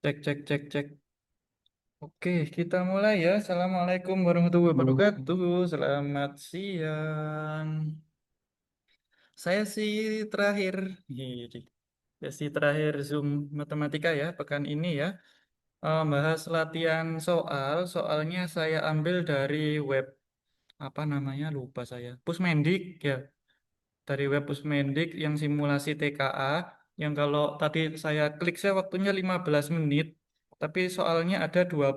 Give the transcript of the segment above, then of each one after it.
Cek, cek, cek, cek. Oke, kita mulai ya. Assalamualaikum warahmatullahi wabarakatuh. Selamat siang. Saya sih terakhir, Gini. Sesi terakhir Zoom Matematika ya, pekan ini ya. Bahas latihan soal. Soalnya saya ambil dari web, apa namanya, lupa saya. Pusmendik ya. Dari web Pusmendik yang simulasi TKA, yang kalau tadi saya klik saya waktunya 15 menit, tapi soalnya ada 20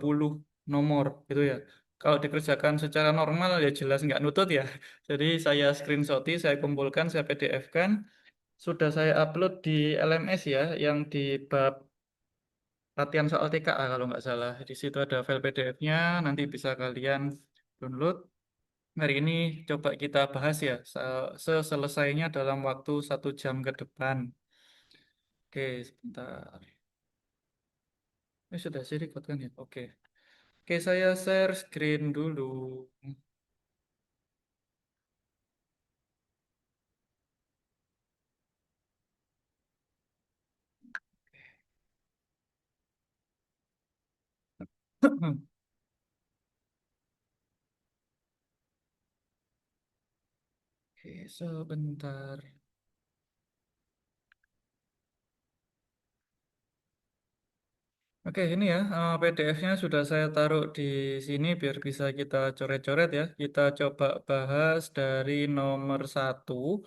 nomor gitu ya. Kalau dikerjakan secara normal ya jelas nggak nutut ya. Jadi saya screenshoti, saya kumpulkan, saya PDF-kan, sudah saya upload di LMS ya, yang di bab latihan soal TKA kalau nggak salah. Di situ ada file PDF-nya, nanti bisa kalian download. Hari ini coba kita bahas ya, seselesainya dalam waktu 1 jam ke depan. Oke, sebentar. Ini sudah sih record kan ya? Oke. Oke, saya share screen dulu. Oke, sebentar. Oke, ini ya, PDF-nya sudah saya taruh di sini biar bisa kita coret-coret ya. Kita coba bahas dari nomor 1.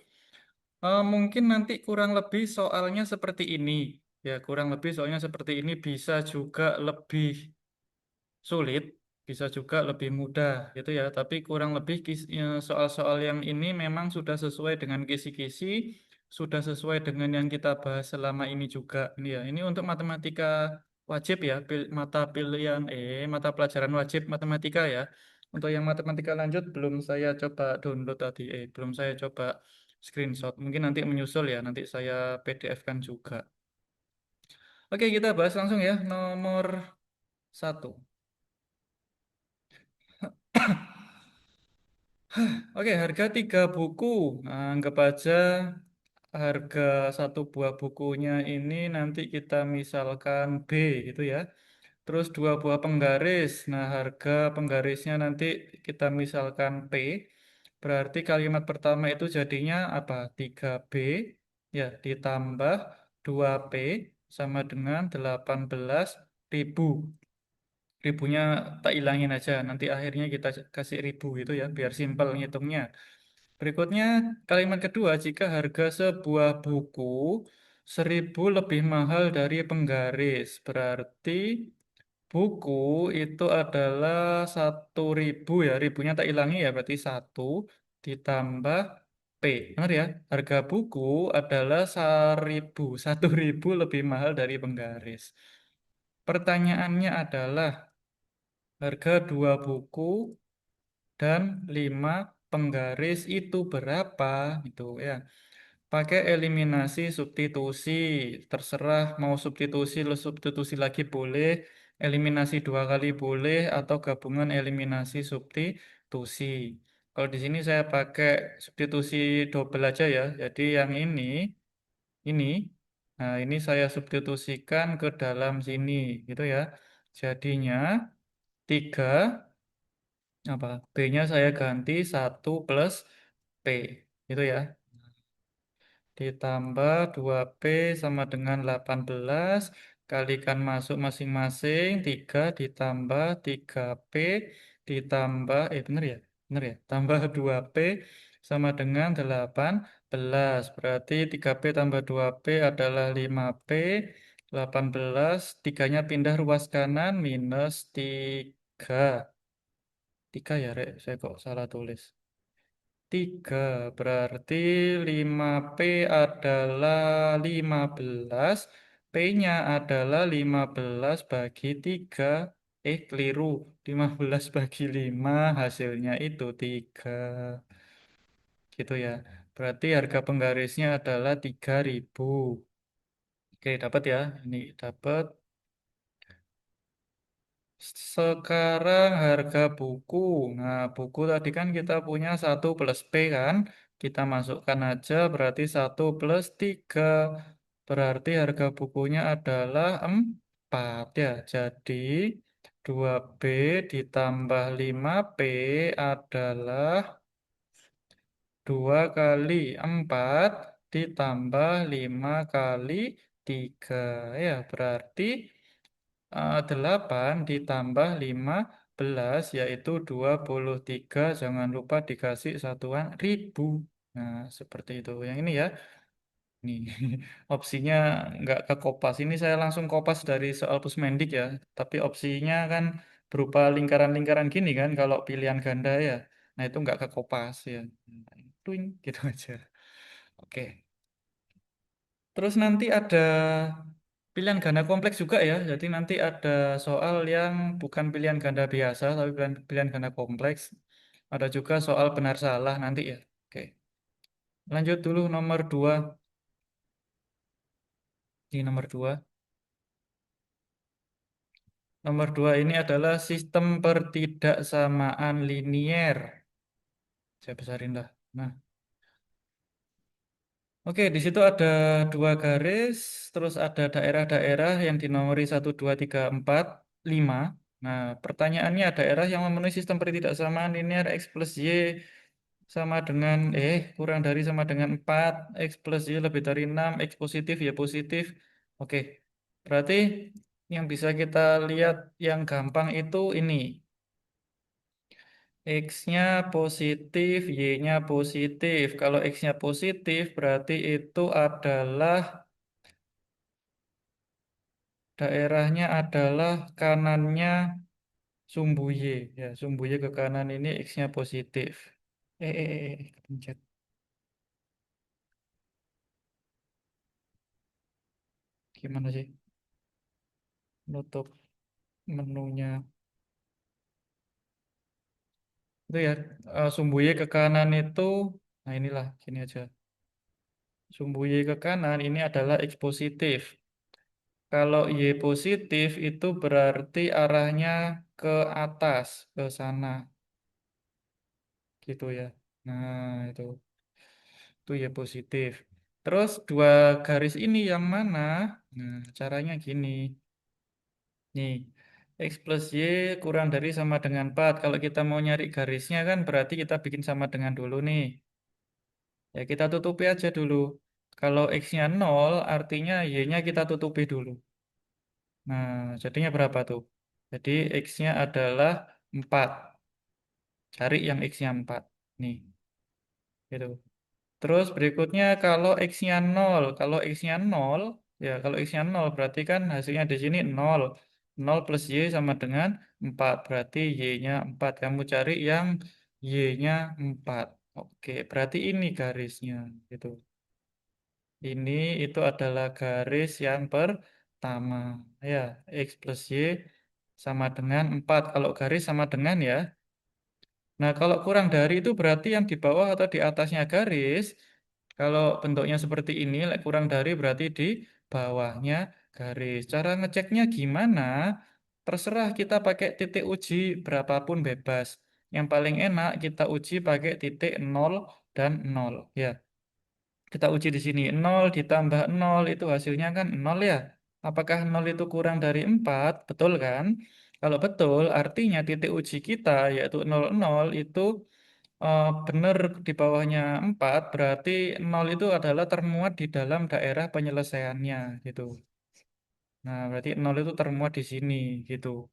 Mungkin nanti kurang lebih soalnya seperti ini. Ya, kurang lebih soalnya seperti ini bisa juga lebih sulit, bisa juga lebih mudah gitu ya. Tapi kurang lebih ya, soal-soal yang ini memang sudah sesuai dengan kisi-kisi, sudah sesuai dengan yang kita bahas selama ini juga. Ini ya, ini untuk matematika wajib ya, mata pelajaran wajib matematika ya. Untuk yang matematika lanjut belum saya coba download tadi, belum saya coba screenshot. Mungkin nanti menyusul ya, nanti saya PDF-kan juga. Oke, kita bahas langsung ya, nomor 1. Oke, harga 3 buku. Nah, anggap aja harga satu buah bukunya ini nanti kita misalkan B gitu ya. Terus 2 buah penggaris. Nah, harga penggarisnya nanti kita misalkan P. Berarti kalimat pertama itu jadinya apa? 3B ya ditambah 2P sama dengan 18.000. Ribunya tak ilangin aja. Nanti akhirnya kita kasih ribu itu ya biar simpel ngitungnya. Berikutnya, kalimat kedua, jika harga sebuah buku 1.000 lebih mahal dari penggaris, berarti buku itu adalah 1.000 ya, ribunya tak ilangi ya, berarti 1 ditambah P. Benar ya? Harga buku adalah 1.000 lebih mahal dari penggaris. Pertanyaannya adalah, harga 2 buku dan 5 penggaris itu berapa? Gitu ya. Pakai eliminasi substitusi. Terserah mau substitusi, lo substitusi lagi boleh, eliminasi 2 kali boleh, atau gabungan eliminasi substitusi. Kalau di sini saya pakai substitusi double aja ya. Jadi yang ini, nah ini saya substitusikan ke dalam sini, gitu ya. Jadinya 3 apa B-nya saya ganti 1 plus P itu ya, ditambah 2P sama dengan 18, kalikan masuk masing-masing, 3 ditambah 3P ditambah bener ya, bener ya, tambah 2P sama dengan 18, berarti 3P tambah 2P adalah 5P, 18, tiganya pindah ruas kanan, minus 3. 3 ya, Rek. Saya kok salah tulis. 3 berarti 5P adalah 15. P-nya adalah 15 bagi 3. Keliru. 15 bagi 5 hasilnya itu 3. Gitu ya. Berarti harga penggarisnya adalah 3.000. Oke, dapat ya. Ini dapat. Sekarang harga buku. Nah, buku tadi kan kita punya 1 plus P kan. Kita masukkan aja berarti 1 plus 3. Berarti harga bukunya adalah Ya. Jadi 2B ditambah 5P adalah 2 kali 4 ditambah 5 kali 3. Ya, berarti 8 ditambah 15 yaitu 23. Jangan lupa dikasih satuan ribu. Nah, seperti itu. Yang ini ya. Nih, opsinya nggak ke kopas. Ini saya langsung kopas dari soal Pusmendik ya. Tapi opsinya kan berupa lingkaran-lingkaran gini kan kalau pilihan ganda ya. Nah, itu nggak ke kopas ya. Tuing, gitu aja. Oke. Terus nanti ada pilihan ganda kompleks juga ya. Jadi nanti ada soal yang bukan pilihan ganda biasa, tapi pilihan ganda kompleks. Ada juga soal benar salah nanti ya. Oke. Lanjut dulu nomor 2. Di nomor 2. Nomor 2 ini adalah sistem pertidaksamaan linier. Saya besarin lah. Nah, oke, di situ ada dua garis, terus ada daerah-daerah yang dinomori 1, 2, 3, 4, 5. Nah, pertanyaannya daerah yang memenuhi sistem pertidaksamaan linier X plus Y sama dengan, kurang dari sama dengan 4, X plus Y lebih dari 6, X positif, Y positif. Oke, berarti yang bisa kita lihat yang gampang itu ini. X-nya positif, Y-nya positif. Kalau X-nya positif, berarti itu adalah daerahnya adalah kanannya sumbu Y. Ya, sumbu Y ke kanan ini X-nya positif. Kepencet. Gimana sih? Nutup menunya. Itu ya, sumbu Y ke kanan itu, nah inilah, gini aja. Sumbu Y ke kanan ini adalah X positif. Kalau Y positif itu berarti arahnya ke atas, ke sana, gitu ya. Nah, itu Y positif. Terus dua garis ini yang mana? Nah, caranya gini. Nih, X plus Y kurang dari sama dengan 4. Kalau kita mau nyari garisnya kan berarti kita bikin sama dengan dulu nih. Ya, kita tutupi aja dulu. Kalau X-nya 0, artinya Y-nya kita tutupi dulu. Nah, jadinya berapa tuh? Jadi X-nya adalah 4. Cari yang X-nya 4. Nih, gitu. Terus berikutnya kalau X-nya 0. Kalau X-nya 0, ya kalau X-nya 0 berarti kan hasilnya di sini 0. 0 plus Y sama dengan 4. Berarti Y-nya 4. Kamu cari yang Y-nya 4. Oke, berarti ini garisnya. Gitu. Ini itu adalah garis yang pertama. Ya, X plus Y sama dengan 4. Kalau garis sama dengan ya. Nah, kalau kurang dari itu berarti yang di bawah atau di atasnya garis. Kalau bentuknya seperti ini, kurang dari berarti di bawahnya garis. Cara ngeceknya gimana? Terserah kita pakai titik uji berapapun bebas. Yang paling enak kita uji pakai titik 0 dan 0. Ya, kita uji di sini. 0 ditambah 0 itu hasilnya kan 0 ya. Apakah 0 itu kurang dari 4? Betul kan? Kalau betul, artinya titik uji kita yaitu 00 itu benar di bawahnya 4, berarti 0 itu adalah termuat di dalam daerah penyelesaiannya gitu. Nah, berarti 0 itu termuat di sini gitu.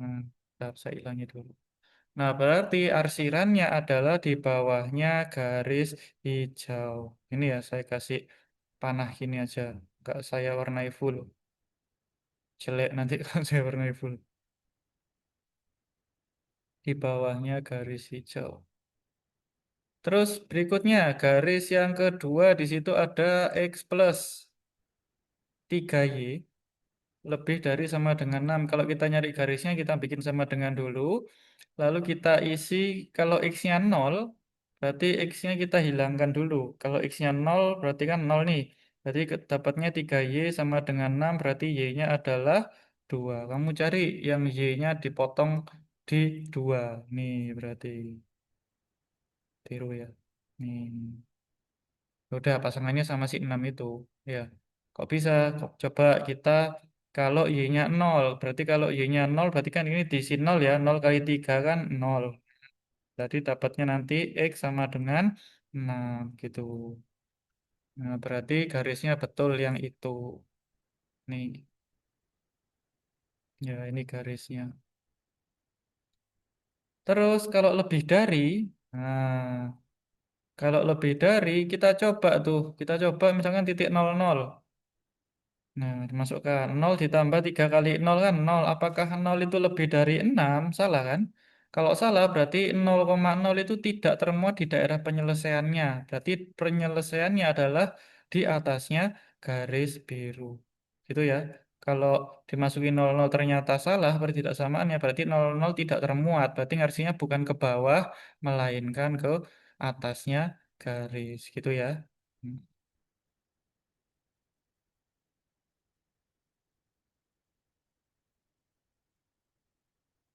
Nah, saya ulangi dulu. Nah, berarti arsirannya adalah di bawahnya garis hijau. Ini ya, saya kasih panah gini aja. Enggak saya warnai full. Jelek nanti kalau saya warnai full. Di bawahnya garis hijau. Terus berikutnya, garis yang kedua di situ ada X plus 3Y lebih dari sama dengan 6. Kalau kita nyari garisnya, kita bikin sama dengan dulu. Lalu kita isi, kalau X-nya 0, berarti X-nya kita hilangkan dulu. Kalau X-nya 0, berarti kan 0 nih. Berarti dapatnya 3Y sama dengan 6, berarti Y-nya adalah 2. Kamu cari yang Y-nya dipotong di 2. Nih, berarti tiru ya. Nih. Ya udah pasangannya sama si 6 itu. Ya. Kok bisa? Coba kita Kalau Y-nya nol, berarti kalau Y-nya nol, berarti kan ini diisi nol ya. Nol kali 3 kan nol. Jadi dapatnya nanti X sama dengan 6 gitu. Nah, berarti garisnya betul yang itu. Nih, ya ini garisnya. Terus kalau lebih dari, nah, kalau lebih dari, kita coba misalkan titik nol nol. Nah, dimasukkan nol ditambah 3 kali nol kan nol. Apakah nol itu lebih dari 6? Salah kan? Kalau salah berarti 0,0 itu tidak termuat di daerah penyelesaiannya. Berarti penyelesaiannya adalah di atasnya garis biru. Gitu ya. Kalau dimasukin 00 ternyata salah, berarti tidak samaannya. Berarti 00 tidak termuat. Berarti artinya bukan ke bawah, melainkan ke atasnya garis. Gitu ya. Hmm.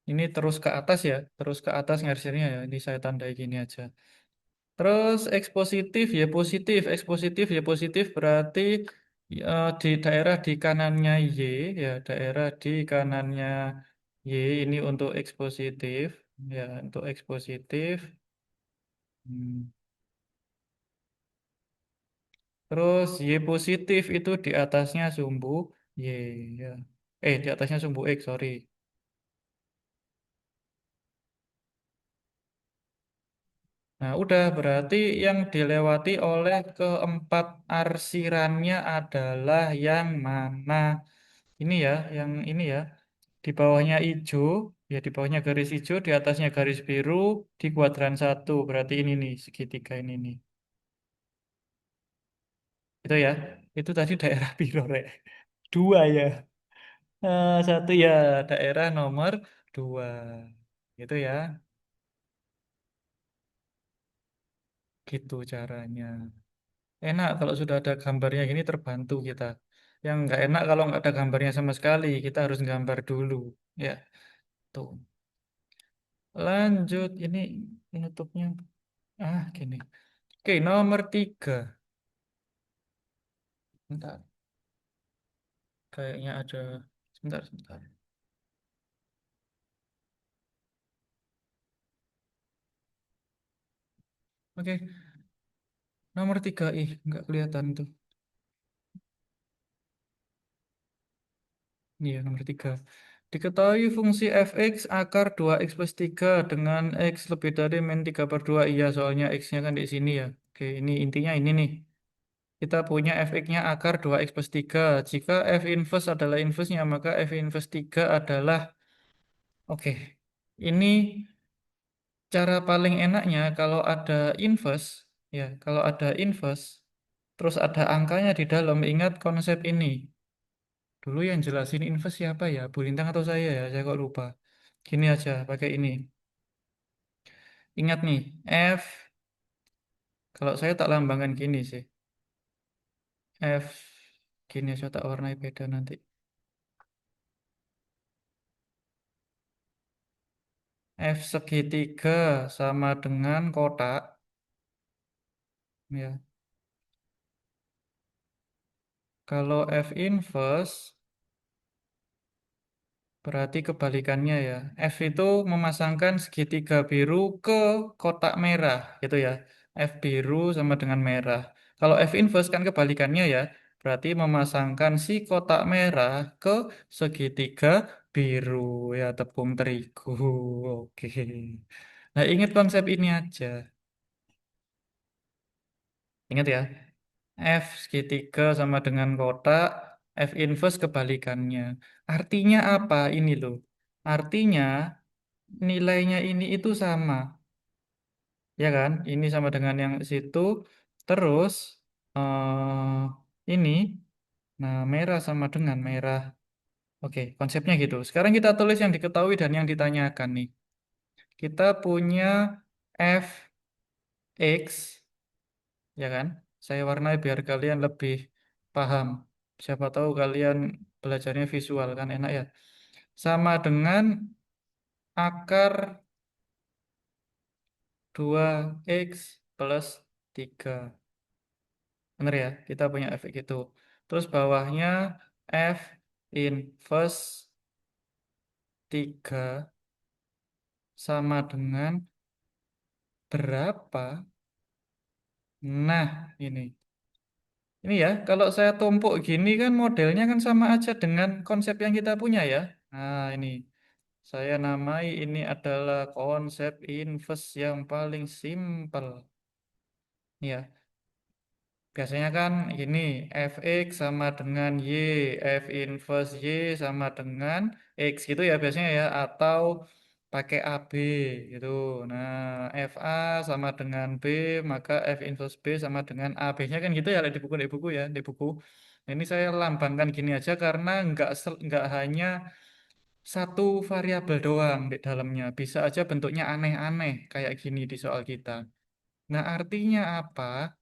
Ini terus ke atas ya, terus ke atas garisnya ya. Ini saya tandai gini aja. Terus X positif ya positif, X positif ya positif berarti di daerah di kanannya Y ya, daerah di kanannya Y ini untuk X positif ya, untuk X positif. Hmm. Terus Y positif itu di atasnya sumbu Y ya. Di atasnya sumbu X, sorry. Nah, udah berarti yang dilewati oleh keempat arsirannya adalah yang mana? Ini ya, yang ini ya. Di bawahnya hijau, ya di bawahnya garis hijau, di atasnya garis biru, di kuadran satu. Berarti ini nih, segitiga ini nih. Itu ya. Itu tadi daerah biru, Rek. Dua ya. Satu ya, daerah nomor dua. Gitu ya. Gitu caranya. Enak kalau sudah ada gambarnya gini terbantu kita. Yang nggak enak kalau nggak ada gambarnya sama sekali, kita harus gambar dulu. Ya, tuh. Lanjut, ini penutupnya. Gini. Oke, nomor tiga. Bentar, kayaknya ada. Sebentar, sebentar. Oke, nomor tiga. Nggak kelihatan tuh. Iya, nomor tiga. Diketahui fungsi fx akar 2x plus 3 dengan x lebih dari min 3 per 2. Iya, soalnya x-nya kan di sini ya. Oke, ini intinya ini nih. Kita punya fx-nya akar 2x plus 3. Jika f inverse adalah inverse-nya, maka f inverse 3 adalah... Oke, ini cara paling enaknya kalau ada inverse, ya, kalau ada inverse, terus ada angkanya di dalam, ingat konsep ini. Dulu yang jelasin inverse siapa ya? Bu Lintang atau saya ya? Saya kok lupa. Gini aja, pakai ini. Ingat nih, F, kalau saya tak lambangkan gini sih. F, gini saya tak warnai beda nanti. F segitiga sama dengan kotak, ya. Kalau F inverse, berarti kebalikannya ya. F itu memasangkan segitiga biru ke kotak merah, gitu ya. F biru sama dengan merah. Kalau F inverse kan kebalikannya ya. Berarti memasangkan si kotak merah ke segitiga biru ya, tepung terigu. Oke. Nah, ingat konsep ini aja. Ingat ya. F segitiga sama dengan kotak, F inverse kebalikannya. Artinya apa ini loh? Artinya nilainya ini itu sama, ya kan? Ini sama dengan yang situ. Terus ini, nah merah sama dengan merah. Oke, konsepnya gitu. Sekarang kita tulis yang diketahui dan yang ditanyakan nih. Kita punya fx, ya kan? Saya warnai biar kalian lebih paham. Siapa tahu kalian belajarnya visual kan enak ya. Sama dengan akar 2x plus 3. Bener ya, kita punya f itu. Terus bawahnya f inverse 3 sama dengan berapa? Nah, ini. Ini ya, kalau saya tumpuk gini kan modelnya kan sama aja dengan konsep yang kita punya ya. Nah, ini. Saya namai ini adalah konsep inverse yang paling simpel. Ya, biasanya kan ini fx sama dengan y, f inverse y sama dengan x gitu ya biasanya ya, atau pakai AB gitu. Nah, fa sama dengan b, maka f inverse b sama dengan AB-nya kan gitu ya di buku ya, di buku. Nah, ini saya lambangkan gini aja karena nggak hanya satu variabel doang di dalamnya. Bisa aja bentuknya aneh-aneh kayak gini di soal kita. Nah, artinya apa?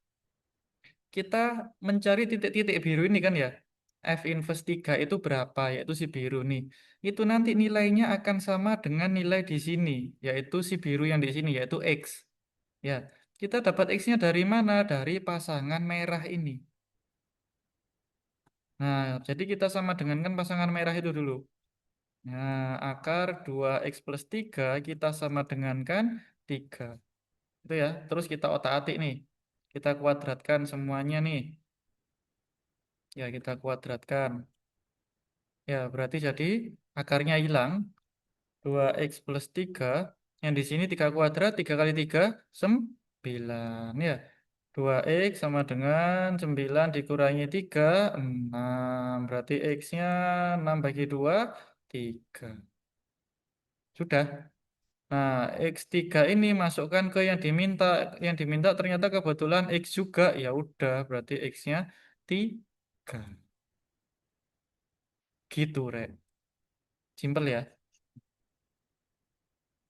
Kita mencari titik-titik biru ini kan ya. F inverse 3 itu berapa? Yaitu si biru nih. Itu nanti nilainya akan sama dengan nilai di sini, yaitu si biru yang di sini, yaitu X. Ya, kita dapat X-nya dari mana? Dari pasangan merah ini. Nah, jadi kita sama dengan kan pasangan merah itu dulu. Nah, akar 2X plus 3 kita sama dengan kan 3. Itu ya. Terus kita otak-atik nih. Kita kuadratkan semuanya nih. Ya, kita kuadratkan. Ya, berarti jadi akarnya hilang. 2x plus 3. Yang di sini 3 kuadrat. 3 kali 3, 9. Ya, 2x sama dengan 9 dikurangi 3, 6. Berarti x-nya 6 bagi 2, 3. Sudah. Nah, X3 ini masukkan ke yang diminta. Yang diminta ternyata kebetulan X juga. Ya udah, berarti X-nya 3. Gitu, Rek. Simpel ya.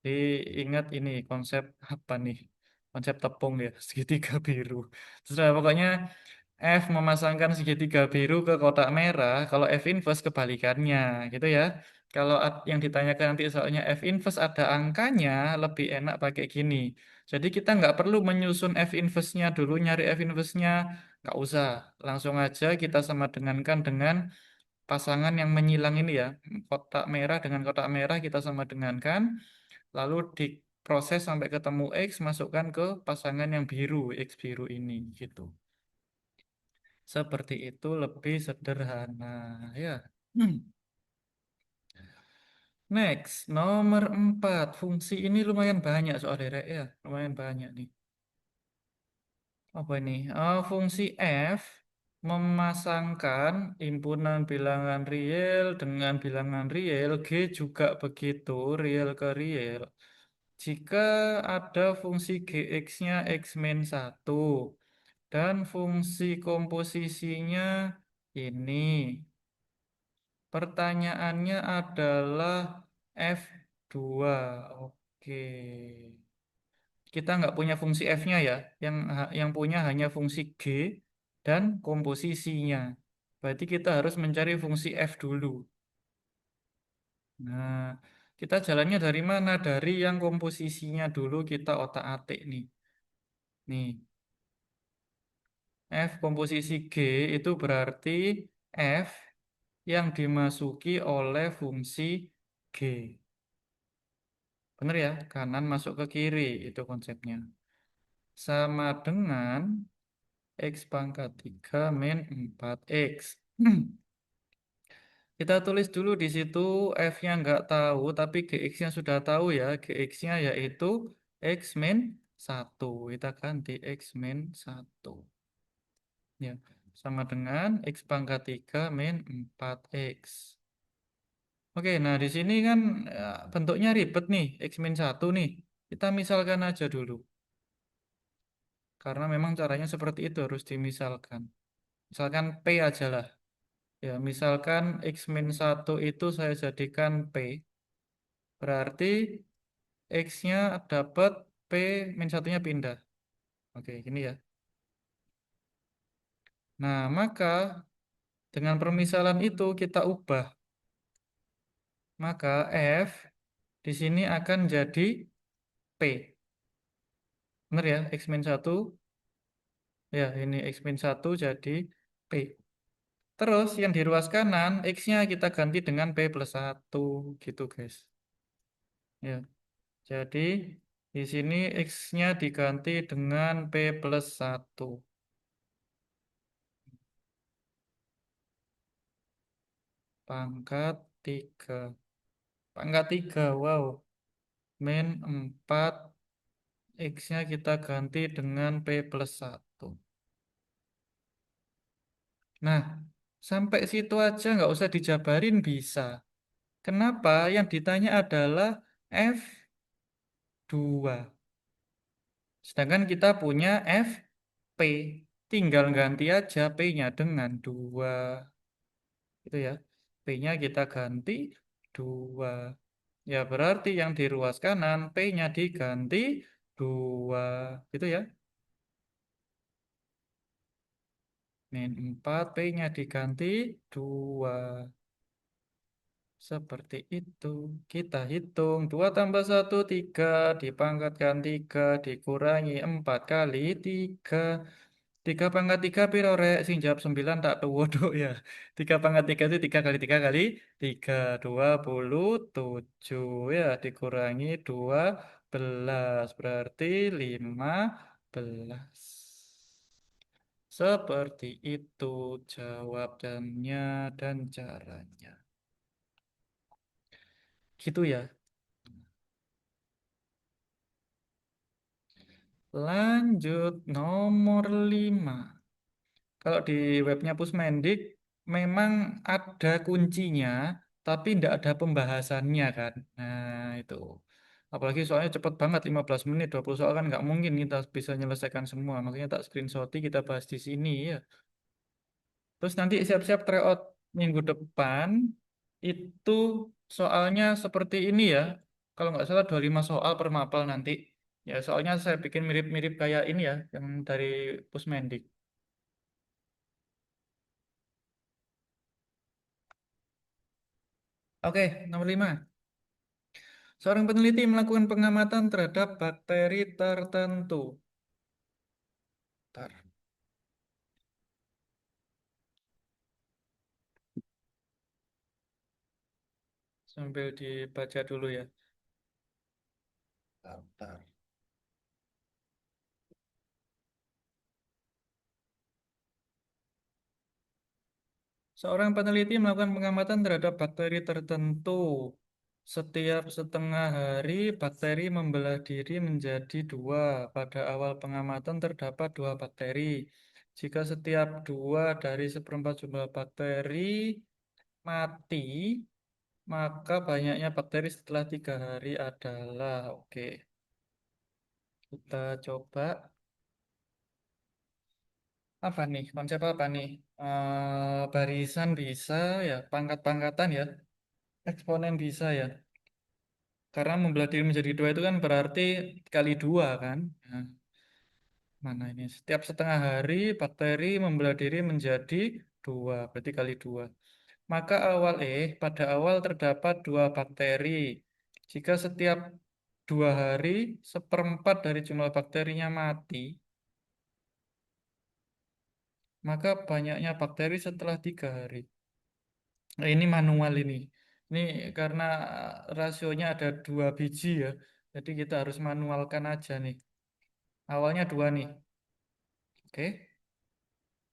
Jadi ingat ini konsep apa nih? Konsep tepung ya, segitiga biru. Terus pokoknya F memasangkan segitiga biru ke kotak merah, kalau F inverse kebalikannya, gitu ya. Kalau yang ditanyakan nanti soalnya F inverse ada angkanya, lebih enak pakai gini. Jadi kita nggak perlu menyusun F inverse-nya dulu, nyari F inverse-nya, nggak usah. Langsung aja kita sama dengankan dengan pasangan yang menyilang ini ya. Kotak merah dengan kotak merah kita sama dengankan. Lalu diproses sampai ketemu X, masukkan ke pasangan yang biru, X biru ini gitu. Seperti itu lebih sederhana ya. Hmm. Next, nomor 4. Fungsi ini lumayan banyak soalnya, Rek, ya. Lumayan banyak nih. Apa ini? Fungsi F memasangkan himpunan bilangan real dengan bilangan real, G juga begitu, real ke real. Jika ada fungsi gx-nya x min 1 dan fungsi komposisinya ini. Pertanyaannya adalah F2. Oke. Kita nggak punya fungsi F-nya ya. Yang punya hanya fungsi G dan komposisinya. Berarti kita harus mencari fungsi F dulu. Nah, kita jalannya dari mana? Dari yang komposisinya dulu kita otak-atik nih. Nih, F komposisi G itu berarti F yang dimasuki oleh fungsi G. Benar ya? Kanan masuk ke kiri, itu konsepnya. Sama dengan X pangkat 3 min 4X. Kita tulis dulu di situ F-nya nggak tahu, tapi GX-nya sudah tahu ya. GX-nya yaitu X min 1. Kita ganti X min 1. Ya, sama dengan X pangkat 3 min 4X. Oke, nah di sini kan bentuknya ribet nih, X min 1 nih. Kita misalkan aja dulu. Karena memang caranya seperti itu harus dimisalkan. Misalkan P aja lah. Ya, misalkan X min 1 itu saya jadikan P. Berarti X-nya dapat P min 1-nya pindah. Oke, gini ya. Nah, maka dengan permisalan itu kita ubah. Maka F di sini akan jadi P. Benar ya, X min 1. Ya, ini X min 1 jadi P. Terus yang di ruas kanan, X-nya kita ganti dengan P plus 1. Gitu guys. Ya, jadi di sini X-nya diganti dengan P plus 1. Pangkat 3. Pangkat 3, wow. Min 4. X-nya kita ganti dengan P plus 1. Nah, sampai situ aja nggak usah dijabarin bisa. Kenapa? Yang ditanya adalah F2. Sedangkan kita punya FP. Tinggal ganti aja P-nya dengan 2. Itu ya. P-nya kita ganti 2. Ya berarti yang di ruas kanan P-nya diganti 2. Gitu ya. Min 4 P-nya diganti 2. Seperti itu. Kita hitung 2 tambah 1 3 dipangkatkan 3 dikurangi 4 kali 3. 3 pangkat 3 piro rek? Sing jawab 9 tak tuwodo ya. 3 pangkat 3 itu 3 kali 3 kali 3. 27 ya. Dikurangi 12. Berarti 15. Seperti itu jawabannya dan caranya. Gitu ya. Lanjut nomor 5. Kalau di webnya Pusmendik memang ada kuncinya, tapi tidak ada pembahasannya kan. Nah itu. Apalagi soalnya cepet banget 15 menit, 20 soal kan nggak mungkin kita bisa menyelesaikan semua. Makanya tak screenshoti kita bahas di sini ya. Terus nanti siap-siap tryout minggu depan itu soalnya seperti ini ya. Kalau nggak salah 25 soal per mapel nanti. Ya soalnya saya bikin mirip-mirip kayak ini ya, yang dari Pusmendik. Oke, nomor 5. Seorang peneliti melakukan pengamatan terhadap bakteri tertentu. Bentar, sambil dibaca dulu ya. Bentar. Seorang peneliti melakukan pengamatan terhadap bakteri tertentu. Setiap setengah hari, bakteri membelah diri menjadi dua. Pada awal pengamatan terdapat dua bakteri. Jika setiap dua dari seperempat jumlah bakteri mati, maka banyaknya bakteri setelah 3 hari adalah oke. Kita coba apa nih? Konsep apa nih? Barisan bisa ya, pangkat-pangkatan ya, eksponen bisa ya. Karena membelah diri menjadi dua itu kan berarti kali dua kan? Nah, mana ini? Setiap setengah hari bakteri membelah diri menjadi dua, berarti kali dua. Maka pada awal terdapat dua bakteri. Jika setiap 2 hari seperempat dari jumlah bakterinya mati, maka banyaknya bakteri setelah 3 hari. Nah, ini manual ini. Ini karena rasionya ada 2 biji ya. Jadi kita harus manualkan aja nih. Awalnya dua nih. Oke.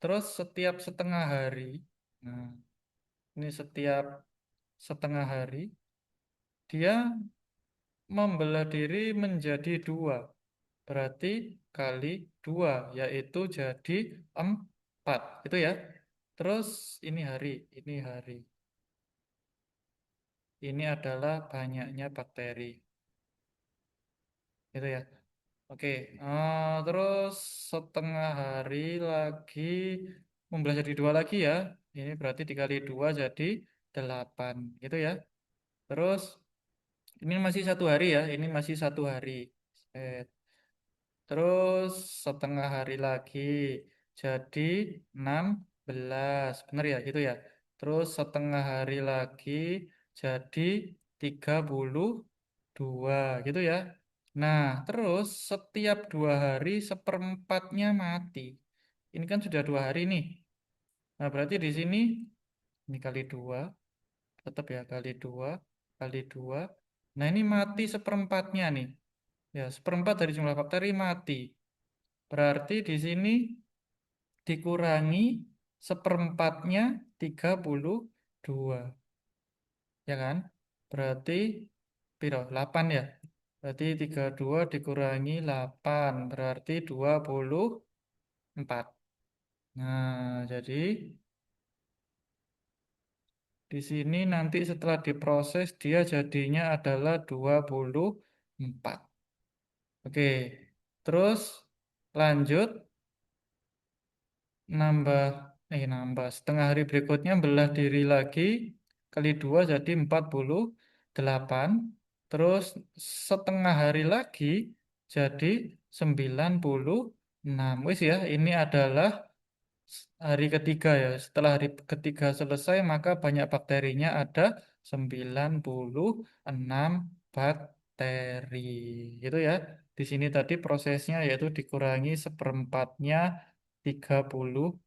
Terus setiap setengah hari. Nah, ini setiap setengah hari. Dia membelah diri menjadi dua. Berarti kali dua. Yaitu jadi 4. Itu ya. Terus ini hari. Ini hari. Ini adalah banyaknya bakteri. Gitu ya. Oke, terus setengah hari lagi membelah jadi dua lagi ya. Ini berarti dikali dua jadi 8, gitu ya. Terus ini masih 1 hari ya. Ini masih 1 hari. Set. Terus setengah hari lagi jadi 16, benar ya, gitu ya. Terus setengah hari lagi jadi 32, gitu ya. Nah, terus setiap 2 hari seperempatnya mati. Ini kan sudah 2 hari nih. Nah, berarti di sini ini kali 2, tetap ya kali 2, kali 2. Nah, ini mati seperempatnya nih. Ya, seperempat dari jumlah bakteri mati. Berarti di sini dikurangi seperempatnya 32, ya kan? Berarti piro? 8 ya. Berarti 32 dikurangi 8 berarti 24. Nah, jadi di sini nanti setelah diproses dia jadinya adalah 24. Oke. Terus lanjut nambah nambah setengah hari berikutnya belah diri lagi kali 2 jadi 48. Terus setengah hari lagi jadi 96. Wis ya, ini adalah hari ketiga ya. Setelah hari ketiga selesai, maka banyak bakterinya ada 96 bakteri. Gitu ya. Di sini tadi prosesnya yaitu dikurangi seperempatnya 32.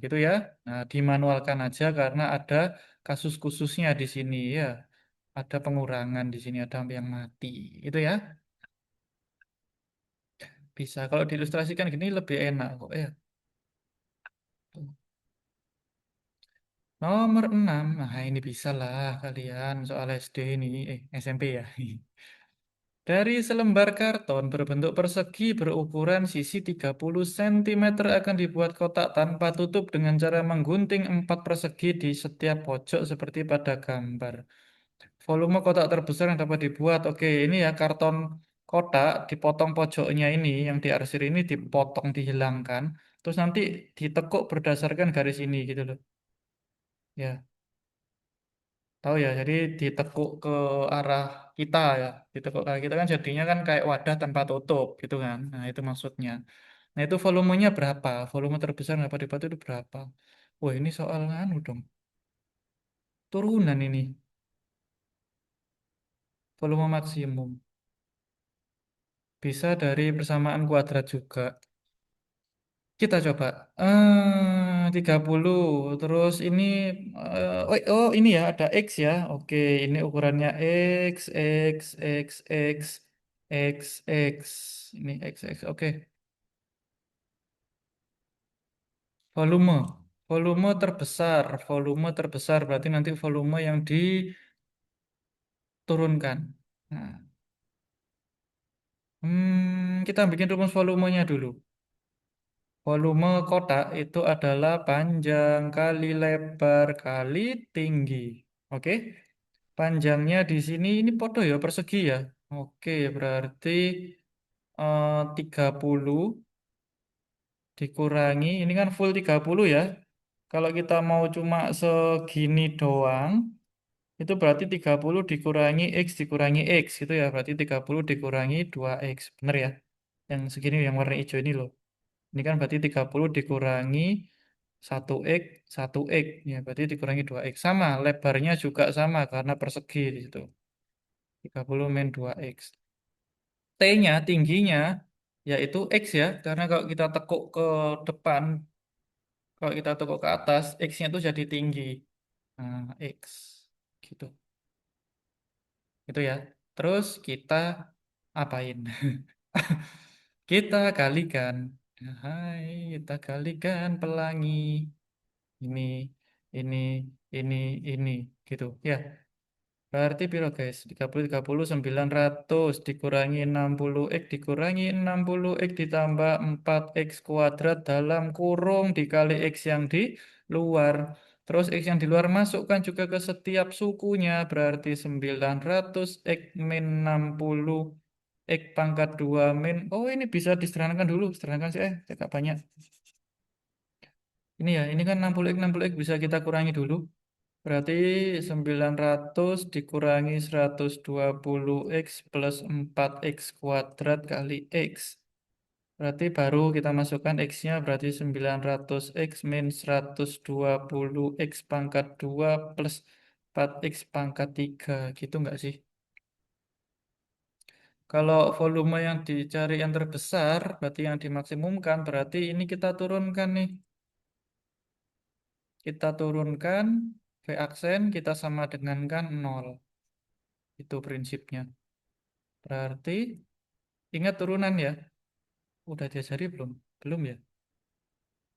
Gitu ya. Nah, dimanualkan aja karena ada kasus khususnya di sini ya. Ada pengurangan di sini, ada yang mati. Itu ya. Bisa. Kalau diilustrasikan gini lebih enak kok ya. Nomor 6, nah ini bisa lah kalian soal SD ini, SMP ya. Dari selembar karton berbentuk persegi berukuran sisi 30 cm akan dibuat kotak tanpa tutup dengan cara menggunting 4 persegi di setiap pojok seperti pada gambar. Volume kotak terbesar yang dapat dibuat. Oke, ini ya karton kotak dipotong pojoknya ini, yang diarsir ini dipotong, dihilangkan. Terus nanti ditekuk berdasarkan garis ini gitu loh. Ya. Tahu ya, jadi ditekuk ke arah kita ya. Ditekuk ke arah kita kan jadinya kan kayak wadah tanpa tutup gitu kan. Nah, itu maksudnya. Nah, itu volumenya berapa? Volume terbesar yang dapat dibuat itu berapa? Wah, ini soal anu dong. Turunan ini. Volume maksimum. Bisa dari persamaan kuadrat juga. Kita coba. 30. Terus ini ini ya ada X ya. Oke, ini ukurannya X X X X X X. Ini X X. Oke. Volume. Volume terbesar berarti nanti volume yang diturunkan. Nah, kita bikin rumus volumenya dulu. Volume kotak itu adalah panjang kali lebar kali tinggi. Oke? Panjangnya di sini ini podo ya persegi ya. Oke, berarti 30 dikurangi ini kan full 30 ya. Kalau kita mau cuma segini doang, itu berarti 30 dikurangi X dikurangi X gitu ya. Berarti 30 dikurangi 2X. Bener ya? Yang segini yang warna hijau ini loh. Ini kan berarti 30 dikurangi 1X, 1X. Ya, berarti dikurangi 2X. Sama, lebarnya juga sama karena persegi di situ. 30 min 2X. T-nya, tingginya, yaitu X ya. Karena kalau kita tekuk ke depan, kalau kita tekuk ke atas, X-nya itu jadi tinggi. Nah, X. Gitu. Gitu ya. Terus kita apain? Kita kalikan. Hai, kita kalikan pelangi. Ini, ini, ini, ini. Gitu. Ya. Berarti piro guys? 30 900 dikurangi 60x dikurangi 60x ditambah 4x kuadrat dalam kurung dikali x yang di luar. Terus x yang di luar masukkan juga ke setiap sukunya berarti 900x min 60 x pangkat 2 min. Oh, ini bisa disederhanakan dulu. Sederhanakan sih agak banyak. Ini ya, ini kan 60x 60x bisa kita kurangi dulu. Berarti 900 dikurangi 120x plus 4x kuadrat kali x. Berarti baru kita masukkan x-nya berarti 900x min 120x pangkat 2 plus 4x pangkat 3. Gitu nggak sih? Kalau volume yang dicari yang terbesar, berarti yang dimaksimumkan, berarti ini kita turunkan nih. kita turunkan V aksen, kita sama dengankan nol. Itu prinsipnya. Berarti ingat turunan ya. Udah diajari belum? Belum ya?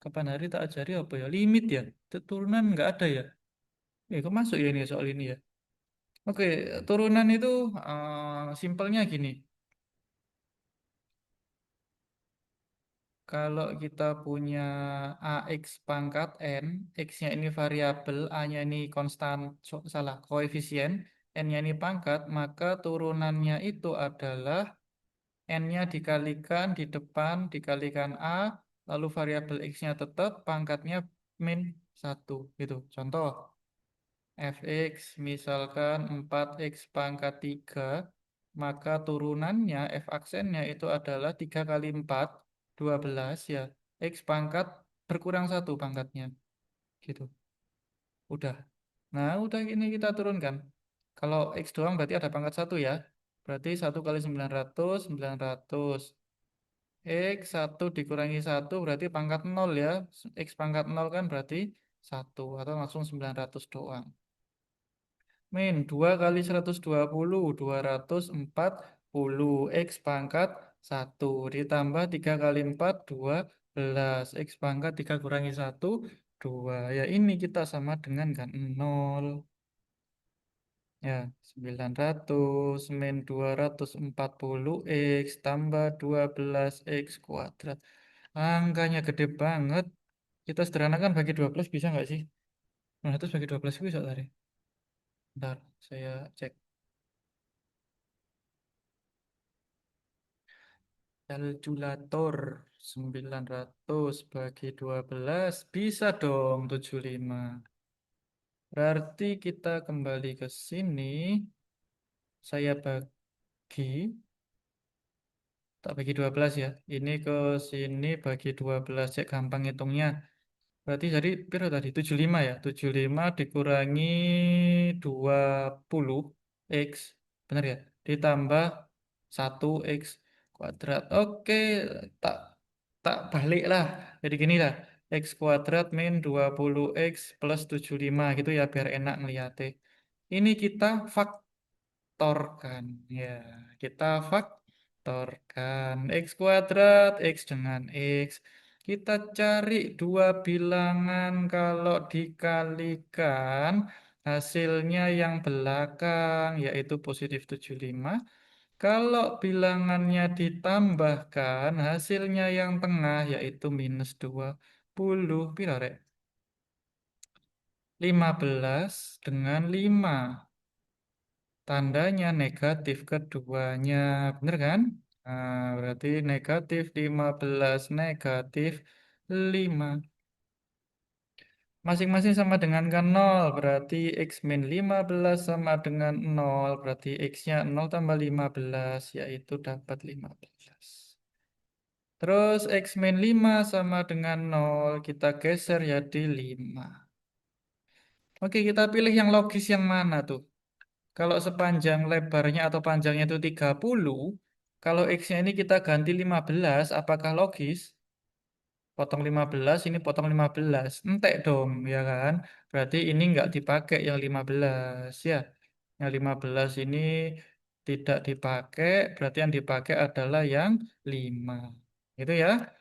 Kapan hari tak ajari apa ya? Limit ya? Turunan nggak ada ya? Kok masuk ya ini soal ini ya? Oke, turunan itu simpelnya gini. Kalau kita punya AX pangkat N, X-nya ini variabel, A-nya ini konstan, salah, koefisien, N-nya ini pangkat, maka turunannya itu adalah N-nya dikalikan di depan, dikalikan A, lalu variabel X-nya tetap, pangkatnya min 1, gitu. Contoh, fx misalkan 4x pangkat 3, maka turunannya f aksennya itu adalah 3 kali 4, 12 ya. X pangkat berkurang 1 pangkatnya. Gitu. Udah. Nah, udah ini kita turunkan. Kalau X doang berarti ada pangkat 1 ya. Berarti 1 kali 900, 900. X 1 dikurangi 1 berarti pangkat 0 ya. X pangkat 0 kan berarti 1 atau langsung 900 doang. Min 2 kali 120, 240. X pangkat 1 ditambah 3 kali 4, 12. X pangkat 3 kurangi 1, 2. Ya ini kita sama dengan kan 0. Ya 900 min 240 X tambah 12 X kuadrat. Angkanya gede banget. Kita sederhanakan bagi 12 bisa nggak sih? 900 bagi 12 bisa tadi. Bentar, saya cek. Kalkulator 900 bagi 12 bisa dong 75. Berarti kita kembali ke sini. Saya bagi, tak bagi 12 ya. Ini ke sini bagi 12. Cek gampang hitungnya. Berarti jadi berapa tadi? 75 ya. 75 dikurangi 20 X. Benar ya? Ditambah 1 X kuadrat. Oke, tak tak balik lah. Jadi gini lah. X kuadrat min 20 X plus 75 gitu ya biar enak ngeliatnya. Ini kita faktorkan. Ya, kita faktorkan. X kuadrat, X dengan X. Kita cari dua bilangan kalau dikalikan hasilnya yang belakang yaitu positif 75. Kalau bilangannya ditambahkan hasilnya yang tengah yaitu minus 20. Pira rek? 15 dengan 5. Tandanya negatif keduanya. Bener kan? Nah, berarti negatif 15 negatif 5. Masing-masing sama dengan kan 0. Berarti X min 15 sama dengan 0. Berarti X-nya 0 tambah 15. Yaitu dapat 15. Terus X min 5 sama dengan 0. Kita geser jadi 5. Oke, kita pilih yang logis yang mana tuh? Kalau sepanjang lebarnya atau panjangnya itu 30, kalau X-nya ini kita ganti 15, apakah logis? Potong 15, ini potong 15. Entek dong, ya kan? Berarti ini nggak dipakai yang 15, ya. Yang 15 ini tidak dipakai, berarti yang dipakai adalah yang 5. Gitu ya.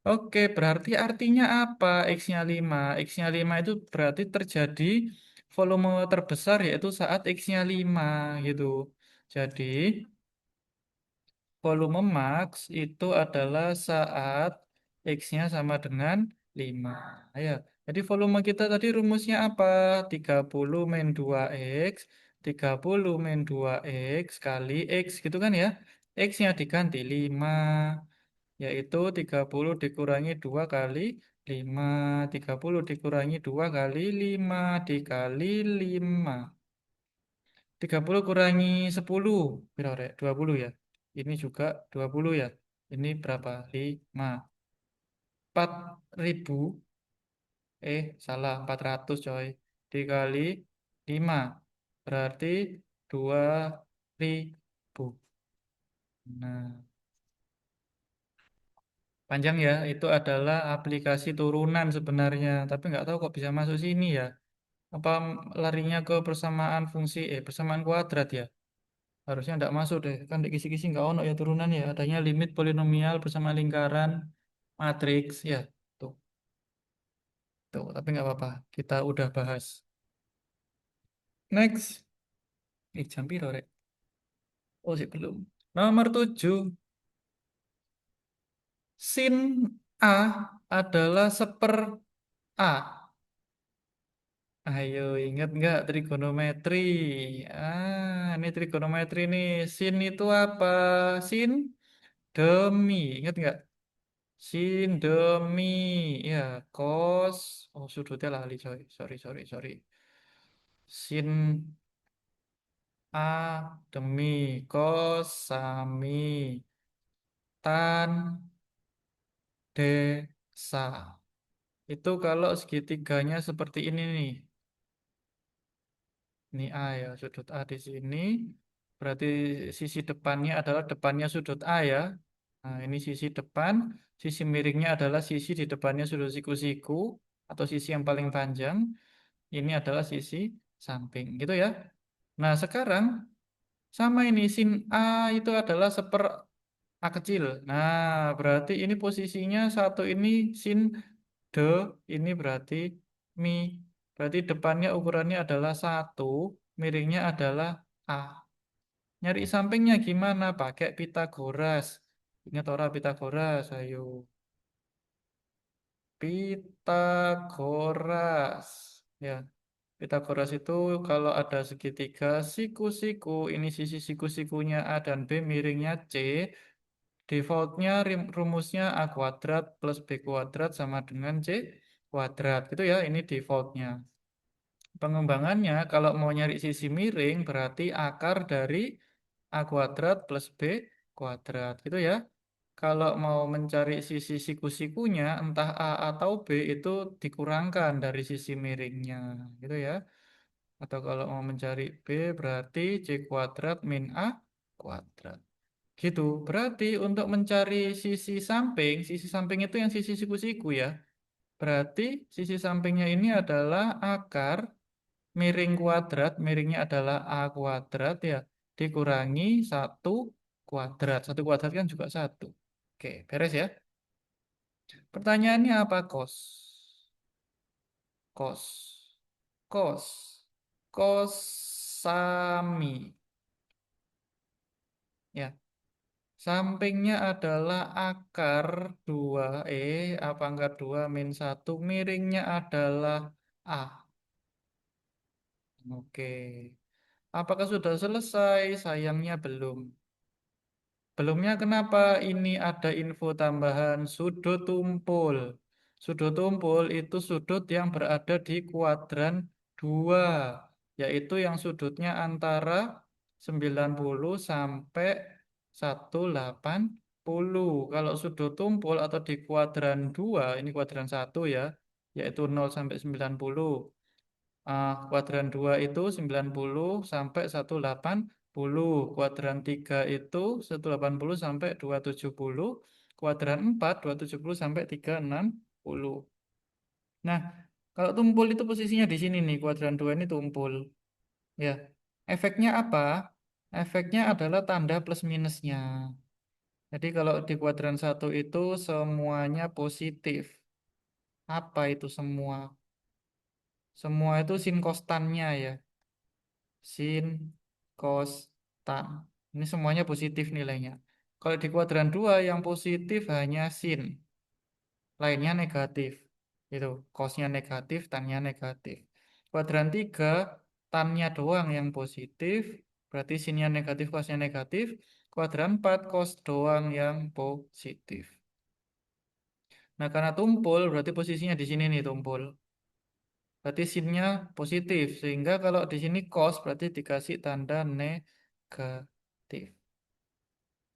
Oke, berarti artinya apa X-nya 5? X-nya 5 itu berarti terjadi volume terbesar yaitu saat X-nya 5 gitu. Jadi, volume max itu adalah saat X-nya sama dengan 5. Ya. Jadi volume kita tadi rumusnya apa? 30 min 2X, 30 min 2X kali X gitu kan ya. X-nya diganti 5 yaitu 30 dikurangi 2 kali 5. 30 dikurangi 2 kali 5 dikali 5. 30 kurangi 10 berapa Rek? 20 ya. Ini juga 20 ya. Ini berapa? 5. 4.000. Salah 400 coy. Dikali 5. Berarti 2.000. Nah, Panjang ya, itu adalah aplikasi turunan sebenarnya, tapi nggak tahu kok bisa masuk sini ya. Apa larinya ke persamaan fungsi, persamaan kuadrat ya? Harusnya nggak masuk deh, kan di kisi-kisi nggak ono ya turunan ya. Adanya limit polinomial bersama lingkaran matriks ya. Tuh, tuh, tapi nggak apa-apa, kita udah bahas. Next, jam piro, Rek? Oh sih belum. Nomor 7, sin A adalah seper A. Ayo, ingat nggak trigonometri? Ini trigonometri nih. Sin itu apa? Sin demi. Ingat nggak? Sin demi. Ya, cos. Oh, sudutnya lali, coy. Sorry, sorry, sorry. Sin A demi. Cos sami. Tan desa. Itu kalau segitiganya seperti ini nih. Ini A ya, sudut A di sini. Berarti sisi depannya adalah depannya sudut A ya. Nah, ini sisi depan. Sisi miringnya adalah sisi di depannya sudut siku-siku atau sisi yang paling panjang. Ini adalah sisi samping, gitu ya. Nah, sekarang sama ini sin A itu adalah seper A kecil. Nah, berarti ini posisinya satu ini sin de, ini berarti mi. Berarti depannya ukurannya adalah satu, miringnya adalah A. Nyari sampingnya gimana? Pakai Pitagoras. Ingat orang Pitagoras, ayo. Pitagoras. Ya, Pitagoras itu kalau ada segitiga siku-siku, ini sisi siku-sikunya A dan B, miringnya C, defaultnya rumusnya A kuadrat plus B kuadrat sama dengan C kuadrat. Gitu ya, ini defaultnya. Pengembangannya kalau mau nyari sisi miring berarti akar dari A kuadrat plus B kuadrat. Gitu ya. Kalau mau mencari sisi siku-sikunya entah A atau B itu dikurangkan dari sisi miringnya. Gitu ya. Atau kalau mau mencari B berarti C kuadrat min A kuadrat. Gitu. Berarti untuk mencari sisi samping itu yang sisi siku-siku ya. Berarti sisi sampingnya ini adalah akar miring kuadrat, miringnya adalah A kuadrat ya, dikurangi satu kuadrat. Satu kuadrat kan juga satu. Oke, beres ya. Pertanyaannya apa, kos? Kos. Kos. Kos sami. Ya, sampingnya adalah akar 2 apa angka 2 min satu, miringnya adalah A. Oke. Apakah sudah selesai? Sayangnya belum. Belumnya kenapa ini ada info tambahan sudut tumpul. Sudut tumpul itu sudut yang berada di kuadran 2, yaitu yang sudutnya antara 90 sampai 180. Kalau sudut tumpul atau di kuadran 2, ini kuadran 1 ya, yaitu 0 sampai 90. Kuadran 2 itu 90 sampai 180. Kuadran 3 itu 180 sampai 270. Kuadran 4 270 sampai 360. Nah, kalau tumpul itu posisinya di sini nih, kuadran 2 ini tumpul. Ya. Efeknya apa? Efeknya adalah tanda plus minusnya. Jadi kalau di kuadran 1 itu semuanya positif. Apa itu semua? Semua itu sin kostannya ya. Sin, cos, tan. Ini semuanya positif nilainya. Kalau di kuadran 2 yang positif hanya sin, lainnya negatif. Itu, cosnya negatif, tannya negatif. Kuadran 3 tannya doang yang positif, berarti sinnya negatif, cosnya negatif. Kuadran 4 cos doang yang positif. Nah, karena tumpul, berarti posisinya di sini nih tumpul. Berarti sinnya positif, sehingga kalau di sini cos berarti dikasih tanda negatif.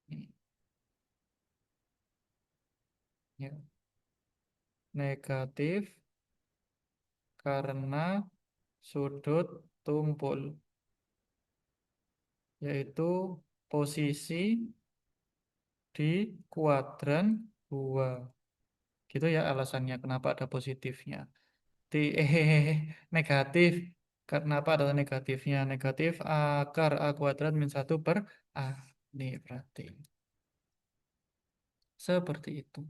Nih, ya. Negatif karena sudut tumpul, yaitu posisi di kuadran dua. Gitu ya alasannya kenapa ada positifnya. Negatif. Kenapa ada negatifnya? Negatif akar A kuadrat min 1 per A. Nih berarti. Seperti itu.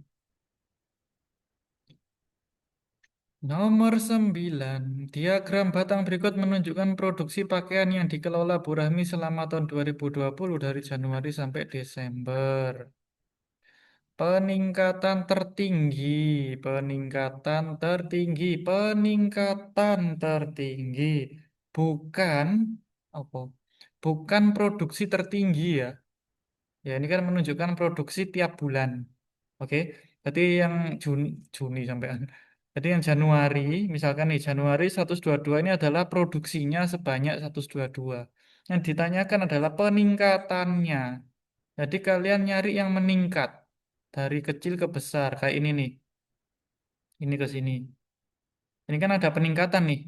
Nomor 9. Diagram batang berikut menunjukkan produksi pakaian yang dikelola Bu Rahmi selama tahun 2020 dari Januari sampai Desember. Peningkatan tertinggi, peningkatan tertinggi, peningkatan tertinggi. Bukan apa? Bukan produksi tertinggi ya. Ya, ini kan menunjukkan produksi tiap bulan. Oke. Berarti yang Juni sampai. Jadi yang Januari, misalkan nih Januari 122 ini adalah produksinya sebanyak 122. Yang ditanyakan adalah peningkatannya. Jadi kalian nyari yang meningkat dari kecil ke besar kayak ini nih. Ini ke sini. Ini kan ada peningkatan nih.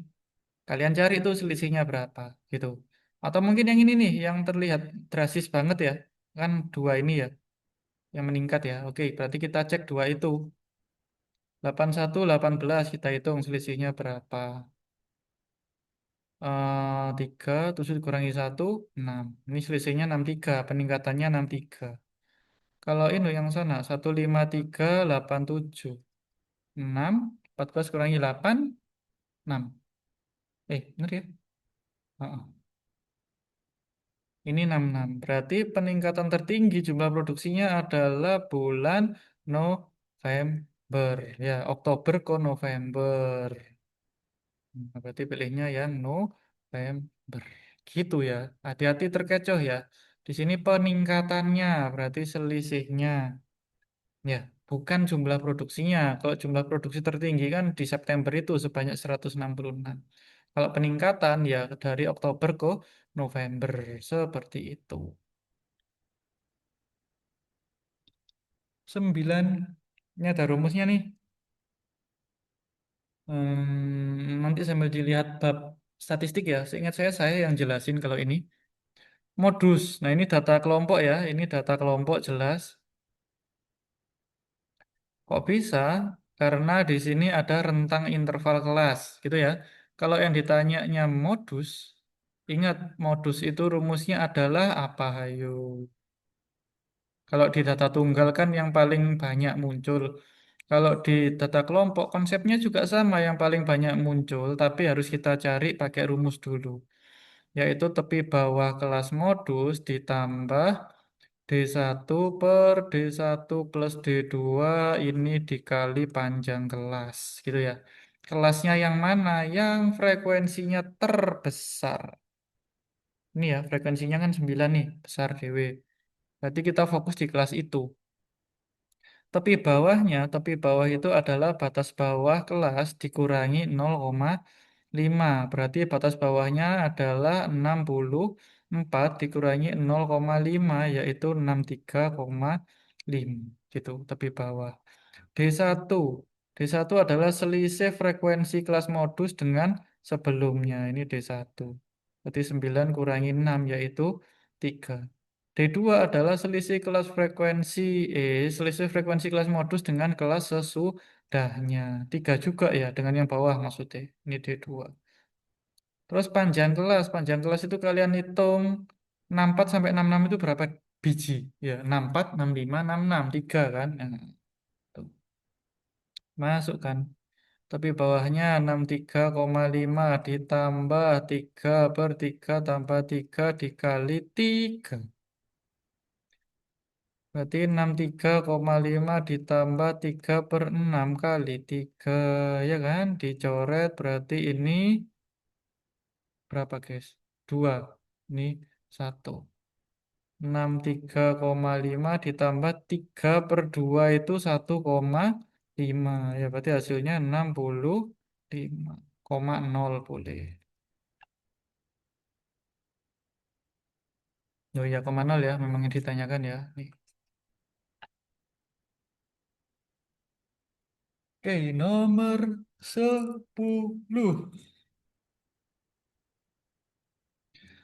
Kalian cari tuh selisihnya berapa gitu. Atau mungkin yang ini nih yang terlihat drastis banget ya. Kan dua ini ya yang meningkat ya. Oke, berarti kita cek dua itu. 81, 18 kita hitung selisihnya berapa. 3 terus dikurangi 1, 6. Ini selisihnya 63, peningkatannya 63. Kalau ini yang sana 153, 87. 6, 14 kurangi 8, 6. Bener ya? Heeh. Ini 66. Berarti peningkatan tertinggi jumlah produksinya adalah bulan November. Ya, Oktober ke November. Berarti pilihnya yang November. Gitu ya. Hati-hati terkecoh ya. Di sini peningkatannya berarti selisihnya. Ya, bukan jumlah produksinya. Kalau jumlah produksi tertinggi kan di September itu sebanyak 166. Kalau peningkatan ya dari Oktober ke November. Seperti itu. 9. Ini ada rumusnya nih. Nanti sambil dilihat bab statistik ya. Seingat saya yang jelasin kalau ini. Modus. Nah, ini data kelompok ya. Ini data kelompok jelas. Kok bisa? Karena di sini ada rentang interval kelas, gitu ya. Kalau yang ditanyanya modus, ingat modus itu rumusnya adalah apa? Ayo. Kalau di data tunggal kan yang paling banyak muncul. Kalau di data kelompok konsepnya juga sama yang paling banyak muncul, tapi harus kita cari pakai rumus dulu. Yaitu tepi bawah kelas modus ditambah D1 per D1 plus D2 ini dikali panjang kelas gitu ya. Kelasnya yang mana? Yang frekuensinya terbesar. Ini ya, frekuensinya kan 9 nih, besar DW. Berarti kita fokus di kelas itu. Tepi bawah itu adalah batas bawah kelas dikurangi 0,5. Berarti batas bawahnya adalah 64 dikurangi 0,5 yaitu 63,5 gitu tepi bawah. D1. D1 adalah selisih frekuensi kelas modus dengan sebelumnya. Ini D1. Berarti 9 kurangi 6 yaitu 3. D2 adalah selisih frekuensi kelas modus dengan kelas sesudahnya. 3 juga ya dengan yang bawah maksudnya. Ini D2. Terus panjang kelas itu kalian hitung 64 sampai 66 itu berapa biji? Ya, 64, 65, 66, 3 kan? Nah, tuh. Masuk kan? Tapi bawahnya 63,5 ditambah 3 per 3 tambah 3 dikali 3. Berarti 63,5 ditambah 3 per 6 kali 3. Ya kan? Dicoret berarti ini berapa guys? 2. Ini 1. 63,5 ditambah 3 per 2 itu 1,5. Ya berarti hasilnya 65,0 boleh. Oh ya, 0,0 ya, memang yang ditanyakan ya. Nih. Oke, nomor 10.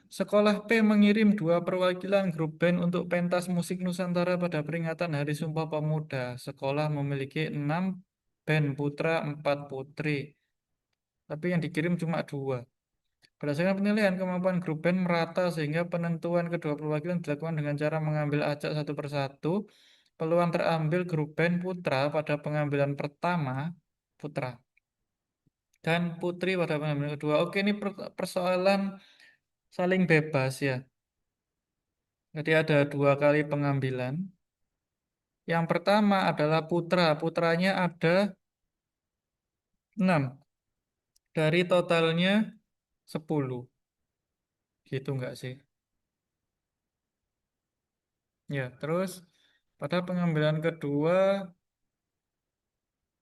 Sekolah P mengirim dua perwakilan grup band untuk pentas musik Nusantara pada peringatan Hari Sumpah Pemuda. Sekolah memiliki 6 band putra, 4 putri. Tapi yang dikirim cuma dua. Berdasarkan penilaian, kemampuan grup band merata sehingga penentuan kedua perwakilan dilakukan dengan cara mengambil acak satu persatu. Peluang terambil grup band putra pada pengambilan pertama, putra, dan putri pada pengambilan kedua. Oke, ini persoalan saling bebas ya. Jadi ada dua kali pengambilan. Yang pertama adalah putra. Putranya ada 6. Dari totalnya 10. Gitu enggak sih? Ya, terus pada pengambilan kedua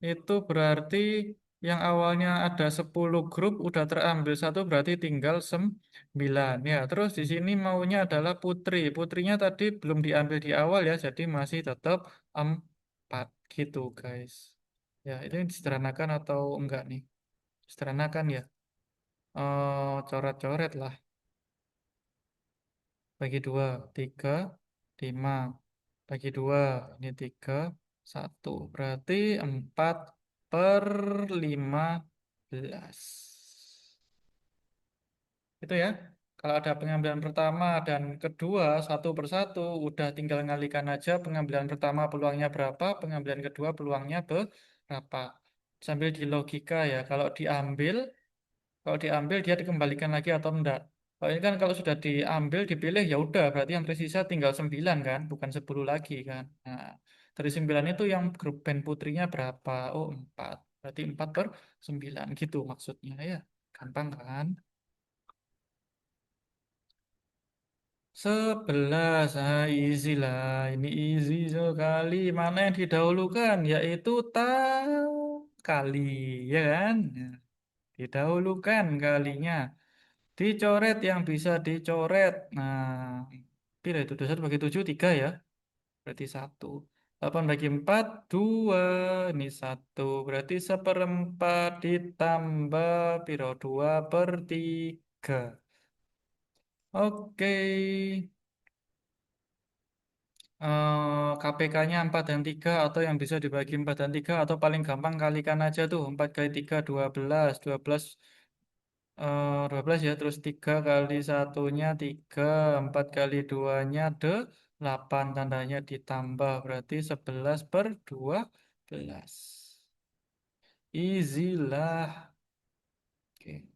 itu berarti yang awalnya ada 10 grup udah terambil satu berarti tinggal 9. Ya, terus di sini maunya adalah putri. Putrinya tadi belum diambil di awal ya, jadi masih tetap 4 gitu, guys. Ya, itu disederhanakan atau enggak nih? Sederhanakan ya. Coret-coret lah. Bagi dua, 3, 5. Bagi dua, ini 3, 1. Berarti 4/15. Itu ya. Kalau ada pengambilan pertama dan kedua, satu persatu, udah tinggal ngalikan aja pengambilan pertama peluangnya berapa, pengambilan kedua peluangnya berapa. Sambil di logika ya, kalau diambil dia dikembalikan lagi atau enggak. Kalau ini kan kalau sudah diambil, dipilih ya udah, berarti yang tersisa tinggal 9 kan, bukan 10 lagi kan. Nah, dari 9 itu yang grup band putrinya berapa? Oh, 4. Berarti 4/9 gitu maksudnya ya. Gampang kan? 11. Ah, easy lah. Ini easy sekali. Mana yang didahulukan? Yaitu kali, ya kan? Nah, didahulukan kalinya. Dicoret yang bisa dicoret. Nah, pilih itu 21 bagi 7, 3 ya. Berarti 1. 8 bagi 4, 2. Ini 1. Berarti 1/4 ditambah piro 2/3. Oke. KPK-nya 4 dan 3 atau yang bisa dibagi 4 dan 3 atau paling gampang kalikan aja tuh 4 kali 3 12 12 12 ya terus 3 kali satunya 3 4 kali duanya 8 tandanya ditambah berarti 11/12 easy lah. Oke.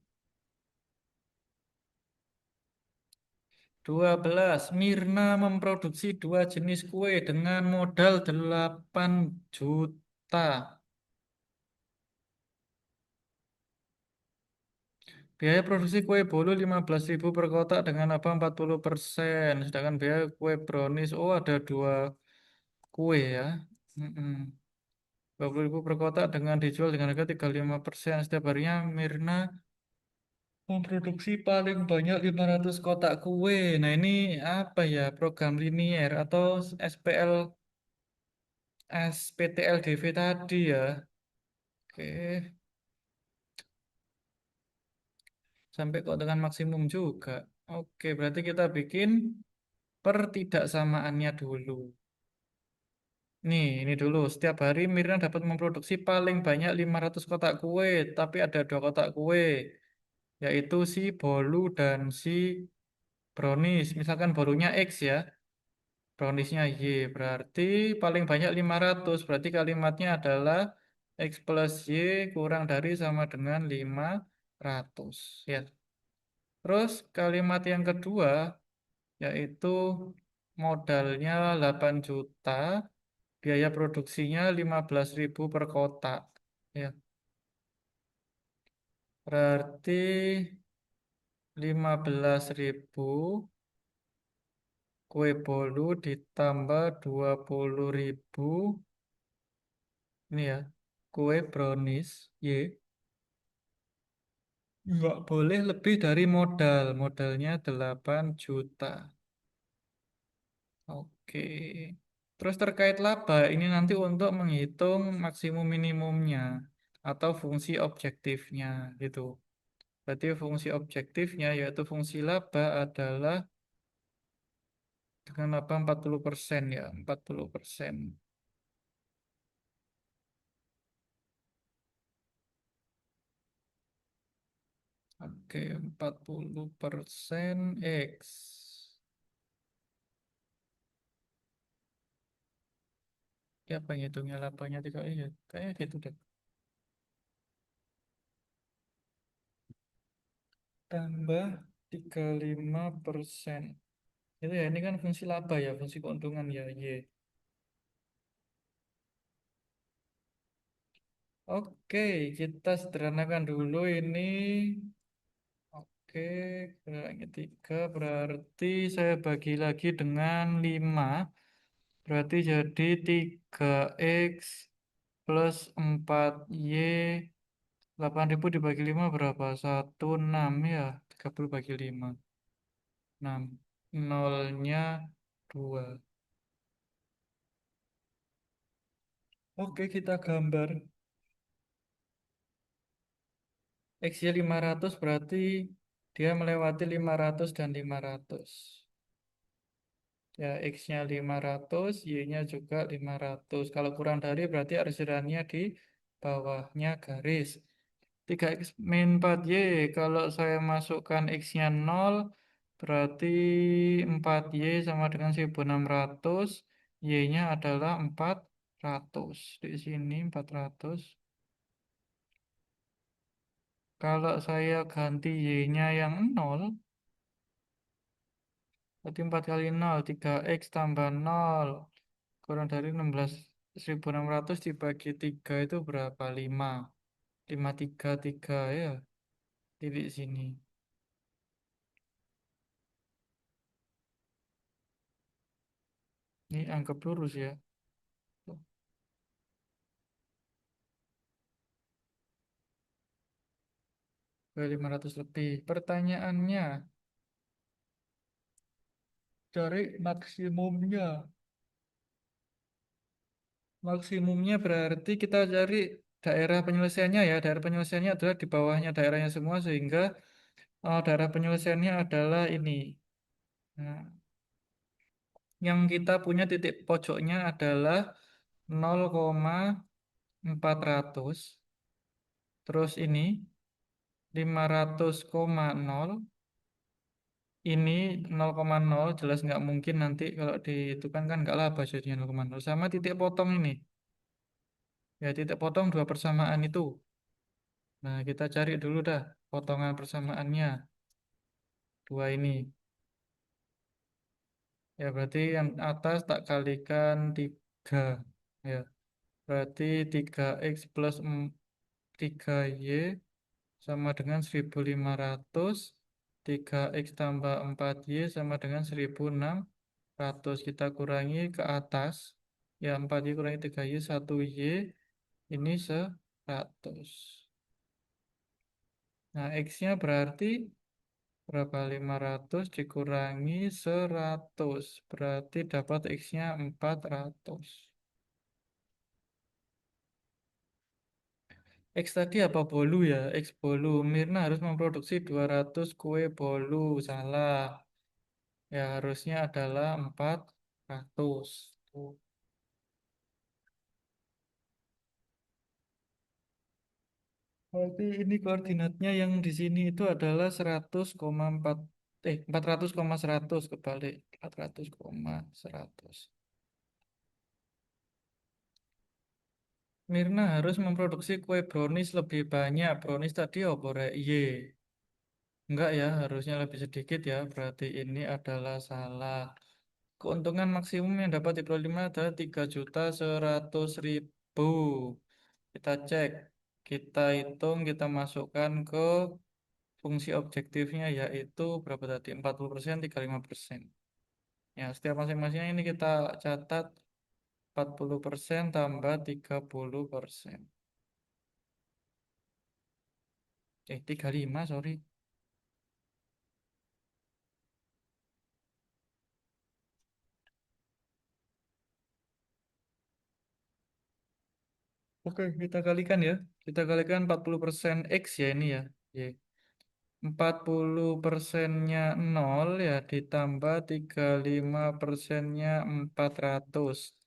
12. Mirna memproduksi dua jenis kue dengan modal 8 juta. Biaya produksi kue bolu 15.000 per kotak dengan laba 40%. Sedangkan biaya kue brownies, oh ada dua kue ya. 20.000 per kotak dengan dijual dengan harga 35%. Setiap harinya Mirna memproduksi paling banyak 500 kotak kue. Nah ini apa ya, program linier atau SPL, SPTLDV tadi ya. Oke, sampai kok dengan maksimum juga. Oke, berarti kita bikin pertidaksamaannya dulu. Ini dulu. Setiap hari Mirna dapat memproduksi paling banyak 500 kotak kue, tapi ada dua kotak kue, yaitu si bolu dan si brownies. Misalkan bolunya X ya, browniesnya Y. Berarti paling banyak 500. Berarti kalimatnya adalah X plus Y kurang dari sama dengan 500. Ya. Terus kalimat yang kedua, yaitu modalnya 8 juta. Biaya produksinya 15.000 per kotak. Ya, berarti 15.000 kue bolu ditambah 20.000 ini ya, kue brownies. Y. Nggak boleh lebih dari modal. Modalnya 8 juta. Oke. Terus terkait laba, ini nanti untuk menghitung maksimum minimumnya atau fungsi objektifnya gitu. Berarti fungsi objektifnya yaitu fungsi laba adalah dengan laba 40% ya, 40%. Oke, 40% X. Ya, apa yang hitungnya labanya tiga iya, kayaknya gitu deh. Tambah 35%. Itu ya, ini kan fungsi laba ya, fungsi keuntungan ya, Y. Oke, kita sederhanakan dulu ini. Oke, kurangi 3 berarti saya bagi lagi dengan 5. Berarti jadi 3X plus 4Y. 8.000 dibagi 5 berapa? 16 ya. 30 bagi 5. 6. Nolnya 2. Oke, kita gambar. X-nya 500 berarti dia melewati 500 dan 500. Ya, X-nya 500, Y-nya juga 500. Kalau kurang dari berarti arsirannya di bawahnya garis. 3X min 4Y, kalau saya masukkan X-nya 0, berarti 4Y sama dengan 1600, Y-nya adalah 400. Di sini 400. Kalau saya ganti Y-nya yang 0, berarti 4 kali 0, 3X tambah 0. Kurang dari 16.600 dibagi 3 itu berapa? 5. 533 ya. Titik sini. Ini anggap lurus ya. Tuh, ke 500 lebih. Pertanyaannya, cari maksimumnya. Maksimumnya berarti kita cari daerah penyelesaiannya ya. Daerah penyelesaiannya adalah di bawahnya daerahnya semua sehingga daerah penyelesaiannya adalah ini. Nah, yang kita punya titik pojoknya adalah 0,400. Terus ini 500,0. Ini 0,0 jelas nggak mungkin nanti kalau dihitungkan kan nggak laba jadinya 0,0. Sama titik potong ini. Ya titik potong dua persamaan itu. Nah kita cari dulu dah potongan persamaannya. Dua ini. Ya berarti yang atas tak kalikan 3. Ya berarti 3X plus 3Y sama dengan 1500. 3X tambah 4Y sama dengan 1600. Kita kurangi ke atas. Ya 4Y kurangi 3Y 1Y. Ini 100. Nah X-nya berarti berapa? 500 dikurangi 100. Berarti dapat X-nya 400. X tadi apa bolu ya? X bolu. Mirna harus memproduksi 200 kue bolu. Salah. Ya harusnya adalah 400. Tuh. Berarti ini koordinatnya yang di sini itu adalah 100,4 400,100 kebalik 400,100. Mirna harus memproduksi kue brownies lebih banyak. Brownies tadi apa rek? Y. Enggak ya, harusnya lebih sedikit ya. Berarti ini adalah salah. Keuntungan maksimum yang dapat diperoleh adalah 3.100.000. Kita cek, kita hitung, kita masukkan ke fungsi objektifnya yaitu berapa tadi? 40%, 35%. Ya, setiap masing-masingnya ini kita catat 40% tambah 30%. 35, sorry. Oke, kita kalikan ya. Kita kalikan 40% X ya ini ya. Y. 40%-nya nol ya ditambah 35%-nya 400.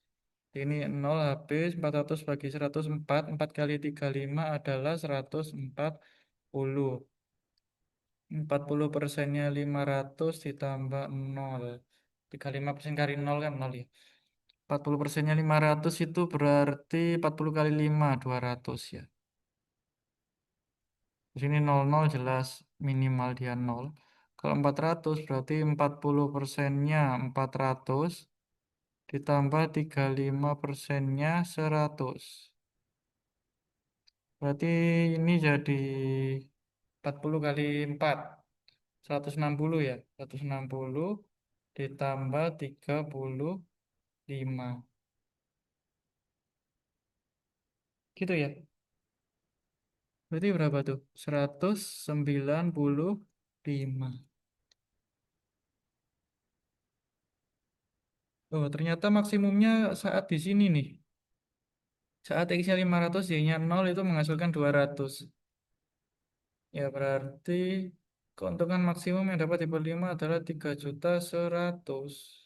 Ini nol habis 400 bagi 104. 4 kali 35 adalah 140. 40%-nya 500 ditambah nol. 35% kali nol kan nol ya. 40%-nya 500 itu berarti 40 kali 5 200 ya. Di sini 00 jelas minimal dia nol. Kalau 400 berarti 40%-nya 400 ditambah 35%-nya 100. Berarti ini jadi 40 kali 4. 160 ya. 160 ditambah 35. Gitu ya. Berarti berapa tuh? 195. Oh, ternyata maksimumnya saat di sini nih. Saat X-nya 500, Y-nya 0 itu menghasilkan 200. Ya, berarti keuntungan maksimum yang dapat di 5 adalah 3.100.000.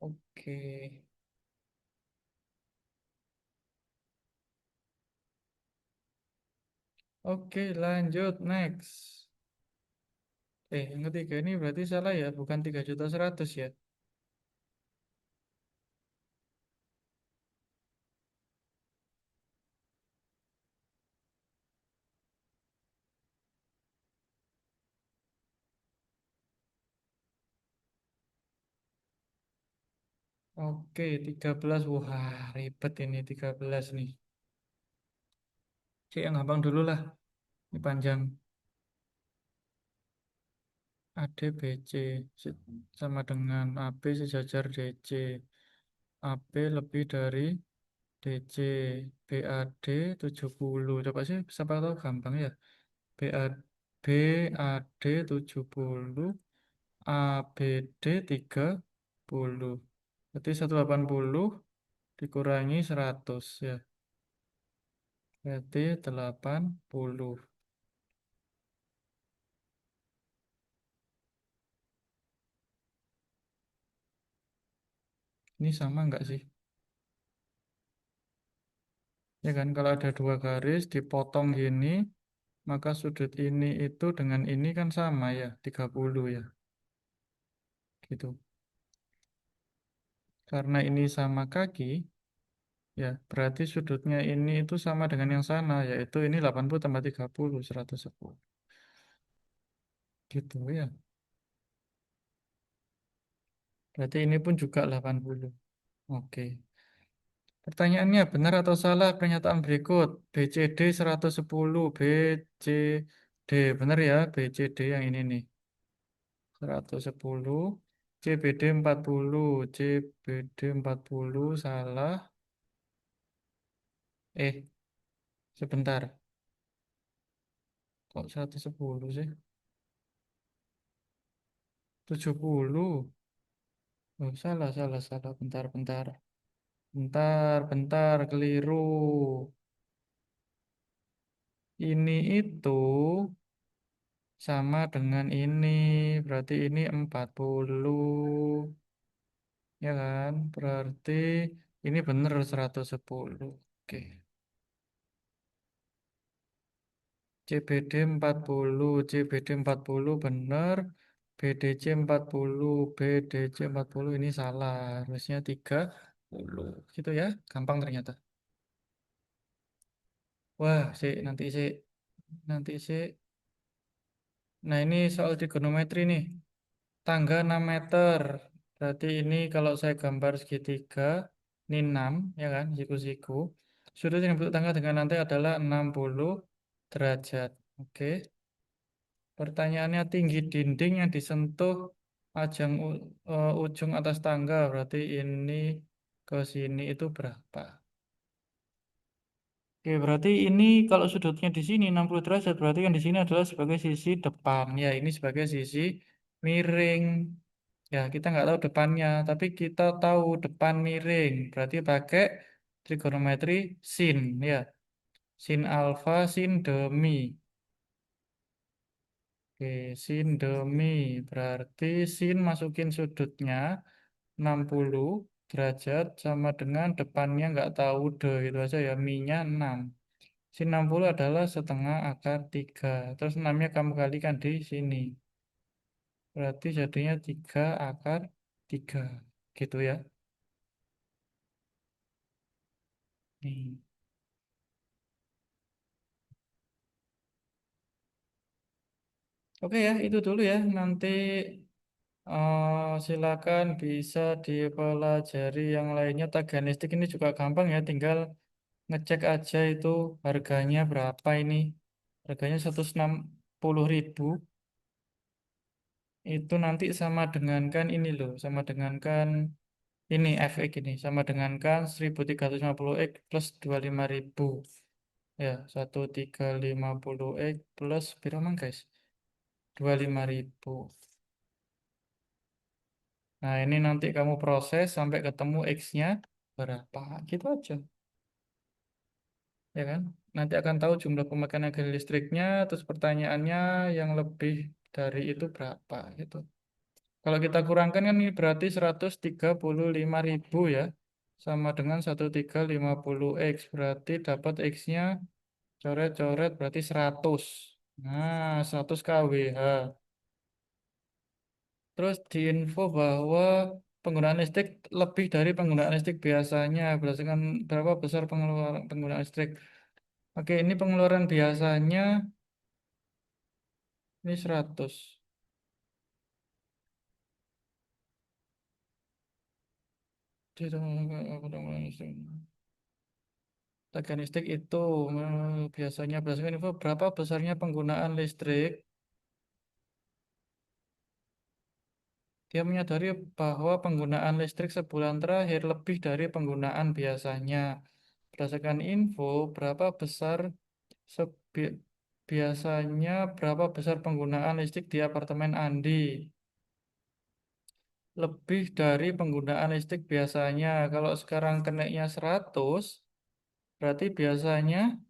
Oke. Oke, lanjut. Next. Yang ketiga ini berarti salah ya, bukan 3.100.000 ya. Oke, 13. Wah, ribet ini 13 nih. Cek yang gampang dulu lah. Ini panjang. ADBC sama dengan AB sejajar DC. AB lebih dari DC. BAD 70. Coba sih, siapa tahu gampang ya. BAD, BAD 70. ABD 30. Berarti 180 dikurangi 100 ya. Berarti 80. Ini sama enggak sih? Ya kan, kalau ada dua garis dipotong gini, maka sudut ini itu dengan ini kan sama ya, 30 ya. Gitu. Karena ini sama kaki, ya berarti sudutnya ini itu sama dengan yang sana, yaitu ini 80 tambah 30, 110. Gitu ya. Berarti ini pun juga 80. Oke. Pertanyaannya benar atau salah pernyataan berikut? BCD 110, BCD. Benar ya, BCD yang ini nih. 110, CBD 40, CBD 40 salah. Eh, sebentar. Kok 110 sih? 70. Oh, salah, salah, salah. Bentar, bentar. Bentar, bentar, keliru. Ini itu sama dengan ini. Berarti ini 40. Ya kan? Berarti ini benar 110. Oke. CBD 40, CBD 40 benar. BDC 40, BDC 40 ini salah. Harusnya 30. Gitu ya. Gampang ternyata. Wah, sih nanti sih. Nanti sih. Nah, ini soal trigonometri nih. Tangga 6 meter. Berarti ini kalau saya gambar segitiga, ini 6, ya kan, siku-siku. Sudut yang bentuk tangga dengan lantai adalah 60 derajat. Oke. Pertanyaannya tinggi dinding yang disentuh ujung atas tangga. Berarti ini ke sini itu berapa? Oke, berarti ini kalau sudutnya di sini 60 derajat, berarti yang di sini adalah sebagai sisi depan. Ya, ini sebagai sisi miring. Ya, kita nggak tahu depannya, tapi kita tahu depan miring. Berarti pakai trigonometri sin, ya. Sin alfa, sin demi. Oke, sin demi. Berarti sin masukin sudutnya 60 derajat sama dengan depannya nggak tahu deh, itu aja ya. Mi-nya 6. Sin 60 adalah setengah akar 3. Terus 6-nya kamu kalikan di sini. Berarti jadinya 3 akar 3. Gitu ya. Nih. Oke ya, itu dulu ya. Nanti silakan bisa dipelajari yang lainnya. Taganistik ini juga gampang ya. Tinggal ngecek aja itu harganya berapa ini. Harganya 160.000. Itu nanti sama dengan kan ini loh. Sama dengan kan ini fx ini. Sama dengan kan 1350x plus 25.000. Ya, 1350x plus berapa guys? 25.000. Nah, ini nanti kamu proses sampai ketemu X-nya berapa. Gitu aja, ya kan? Nanti akan tahu jumlah pemakaian energi listriknya, terus pertanyaannya yang lebih dari itu berapa, gitu. Kalau kita kurangkan kan ini berarti 135.000 ya. Sama dengan 1350X. Berarti dapat X-nya coret-coret berarti 100. Nah, 100 kWh. Terus diinfo bahwa penggunaan listrik lebih dari penggunaan listrik biasanya berdasarkan berapa besar pengeluaran penggunaan listrik. Oke, ini pengeluaran biasanya ini 100. Di penggunaan listrik. Tagihan listrik itu biasanya berdasarkan info berapa besarnya penggunaan listrik. Dia menyadari bahwa penggunaan listrik sebulan terakhir lebih dari penggunaan biasanya. Berdasarkan info berapa besar Sebi- biasanya berapa besar penggunaan listrik di apartemen Andi? Lebih dari penggunaan listrik biasanya. Kalau sekarang kenainya 100, berarti biasanya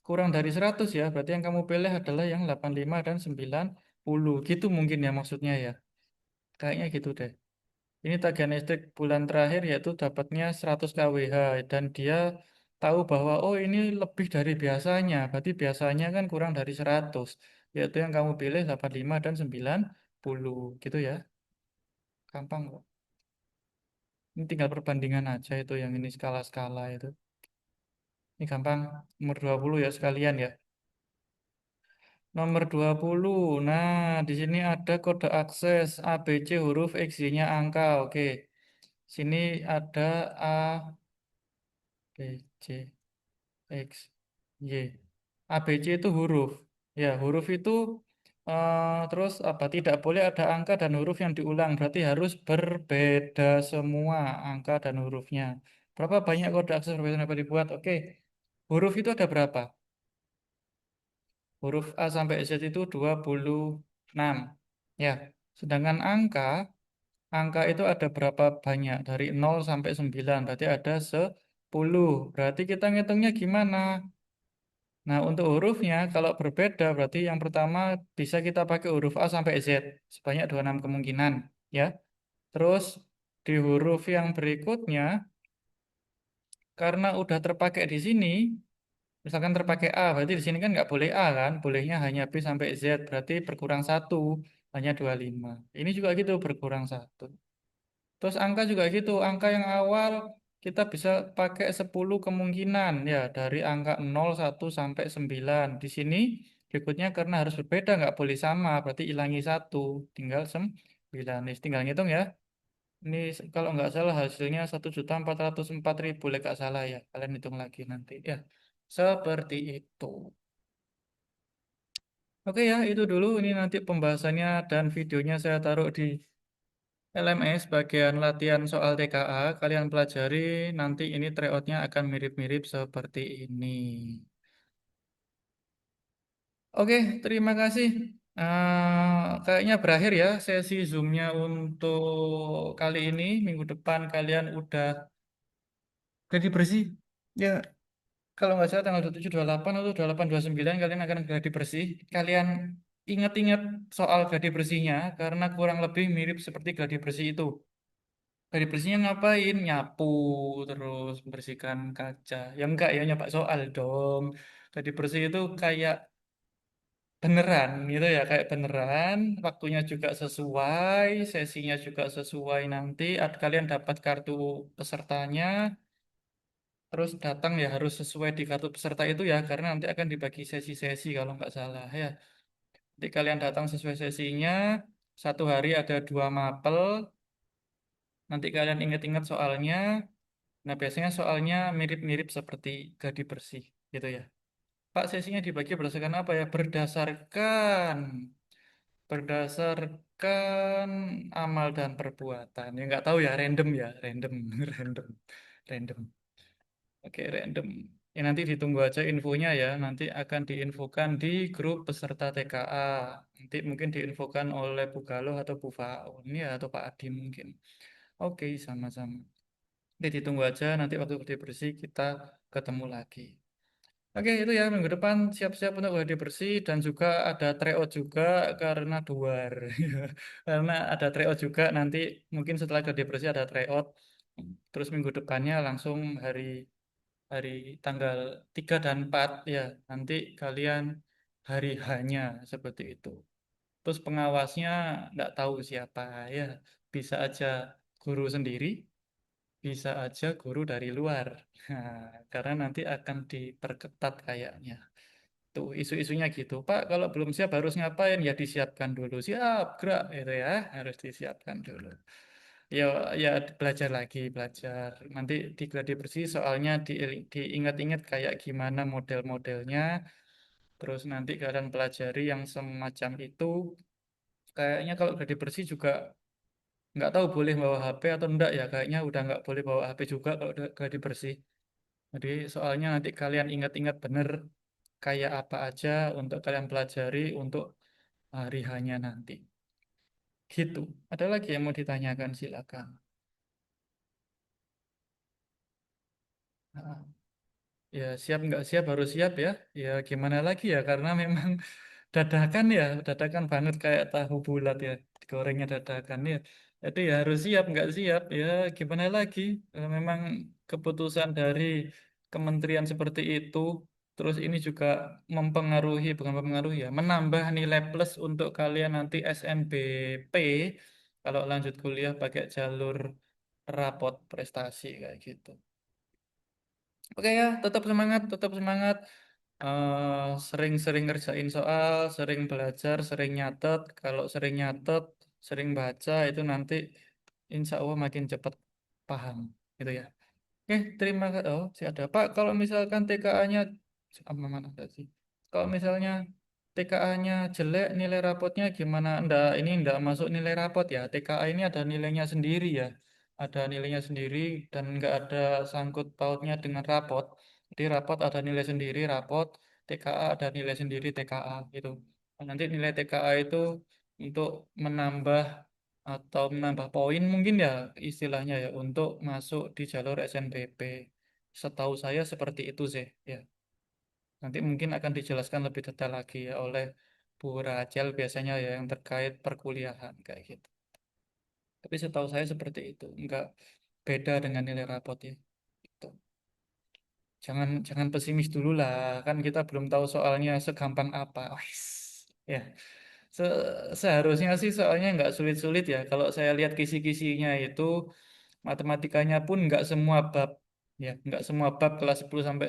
kurang dari 100 ya. Berarti yang kamu pilih adalah yang 85 dan 90. Gitu mungkin ya maksudnya ya. Kayaknya gitu deh. Ini tagihan listrik bulan terakhir yaitu dapatnya 100 kWh dan dia tahu bahwa oh ini lebih dari biasanya. Berarti biasanya kan kurang dari 100. Yaitu yang kamu pilih 85 dan 90 gitu ya. Gampang kok. Ini tinggal perbandingan aja itu yang ini skala-skala itu. Ini gampang. Nomor 20 ya sekalian ya. Nomor 20. Nah, di sini ada kode akses ABC huruf X-nya angka. Oke. Sini ada A B C X, Y. ABC itu huruf. Ya, huruf itu terus apa? Tidak boleh ada angka dan huruf yang diulang. Berarti harus berbeda semua angka dan hurufnya. Berapa banyak kode akses berbeda yang dapat dibuat? Oke. Huruf itu ada berapa? Huruf A sampai Z itu 26. Ya. Sedangkan angka itu ada berapa banyak? Dari 0 sampai 9. Berarti ada 10. Berarti kita ngitungnya gimana? Nah, untuk hurufnya kalau berbeda berarti yang pertama bisa kita pakai huruf A sampai Z sebanyak 26 kemungkinan ya. Terus di huruf yang berikutnya karena udah terpakai di sini, misalkan terpakai A berarti di sini kan nggak boleh A kan, bolehnya hanya B sampai Z berarti berkurang satu hanya 25. Ini juga gitu berkurang satu. Terus angka juga gitu, angka yang awal kita bisa pakai 10 kemungkinan ya dari angka 0, 1 sampai 9. Di sini berikutnya karena harus berbeda nggak boleh sama, berarti hilangi satu, tinggal 9. Nih, tinggal ngitung ya. Ini kalau nggak salah hasilnya 1.404.000, boleh nggak salah ya. Kalian hitung lagi nanti ya. Seperti itu. Oke ya, itu dulu. Ini nanti pembahasannya dan videonya saya taruh di LMS bagian latihan soal TKA, kalian pelajari nanti ini tryoutnya akan mirip-mirip seperti ini. Oke, terima kasih. Kayaknya berakhir ya sesi Zoom-nya untuk kali ini. Minggu depan kalian udah gladi bersih. Ya, kalau nggak salah tanggal 27, 28 atau 28, 29 kalian akan gladi bersih. Kalian ingat-ingat soal gladi bersihnya karena kurang lebih mirip seperti gladi bersih itu. Gladi bersihnya ngapain? Nyapu, terus membersihkan kaca. Ya enggak ya, nyoba soal dong. Gladi bersih itu kayak beneran gitu ya, kayak beneran. Waktunya juga sesuai, sesinya juga sesuai nanti. Kalian dapat kartu pesertanya. Terus datang ya harus sesuai di kartu peserta itu ya, karena nanti akan dibagi sesi-sesi kalau nggak salah ya. Jadi kalian datang sesuai sesinya, satu hari ada dua mapel, nanti kalian ingat-ingat soalnya. Nah biasanya soalnya mirip-mirip seperti gladi bersih gitu ya. Pak, sesinya dibagi berdasarkan apa ya? Berdasarkan amal dan perbuatan. Ya nggak tahu ya, random ya, random, random, random. Oke, random. Ya, nanti ditunggu aja infonya ya. Nanti akan diinfokan di grup peserta TKA. Nanti mungkin diinfokan oleh Bu Galuh atau Bu Faun ya, atau Pak Adi mungkin. Oke, sama-sama. Nanti ditunggu aja. Nanti waktu bersih bersih kita ketemu lagi. Oke, itu ya minggu depan siap-siap untuk gladi bersih dan juga ada tryout juga karena duar. Karena ada tryout juga nanti mungkin setelah gladi bersih ada tryout. Terus minggu depannya langsung hari hari tanggal 3 dan 4 ya nanti kalian hari hanya seperti itu. Terus pengawasnya enggak tahu siapa ya. Bisa aja guru sendiri, bisa aja guru dari luar. Nah, karena nanti akan diperketat kayaknya. Tuh isu-isunya gitu. Pak, kalau belum siap harus ngapain? Ya disiapkan dulu. Siap, gerak itu ya. Harus disiapkan dulu. Ya, ya belajar lagi, belajar. Nanti di gladi bersih soalnya diingat-ingat kayak gimana model-modelnya. Terus nanti kalian pelajari yang semacam itu. Kayaknya kalau gladi bersih juga nggak tahu boleh bawa HP atau enggak ya. Kayaknya udah nggak boleh bawa HP juga kalau udah gladi bersih. Jadi soalnya nanti kalian ingat-ingat bener kayak apa aja untuk kalian pelajari untuk hari hanya nanti. Gitu. Ada lagi yang mau ditanyakan silakan. Nah, ya siap nggak siap harus siap ya. Ya gimana lagi ya karena memang dadakan ya, dadakan banget kayak tahu bulat ya, digorengnya dadakan ya. Jadi ya harus siap nggak siap ya gimana lagi. Memang keputusan dari kementerian seperti itu. Terus ini juga mempengaruhi, bukan mempengaruhi ya, menambah nilai plus untuk kalian nanti SNBP kalau lanjut kuliah pakai jalur rapot prestasi kayak gitu. Oke ya, tetap semangat, tetap semangat. Sering-sering ngerjain soal, sering belajar, sering nyatet. Kalau sering nyatet, sering baca, itu nanti insya Allah makin cepat paham. Gitu ya. Oke, terima kasih. Oh, si ada Pak. Kalau misalkan TKA-nya, mana ada sih? Kalau misalnya TKA-nya jelek, nilai rapotnya gimana? Ini ndak masuk nilai rapot ya. TKA ini ada nilainya sendiri ya. Ada nilainya sendiri dan nggak ada sangkut pautnya dengan rapot. Jadi rapot ada nilai sendiri, rapot. TKA ada nilai sendiri, TKA gitu. Nah, nanti nilai TKA itu untuk menambah atau menambah poin mungkin ya istilahnya ya untuk masuk di jalur SNBP. Setahu saya seperti itu sih ya. Nanti mungkin akan dijelaskan lebih detail lagi ya oleh Bu Rachel biasanya ya yang terkait perkuliahan kayak gitu. Tapi setahu saya seperti itu, enggak beda dengan nilai rapot ya. Gitu. Jangan jangan pesimis dulu lah, kan kita belum tahu soalnya segampang apa. Wis. Ya, seharusnya sih soalnya nggak sulit-sulit ya. Kalau saya lihat kisi-kisinya itu matematikanya pun nggak semua bab ya, nggak semua bab kelas 10 sampai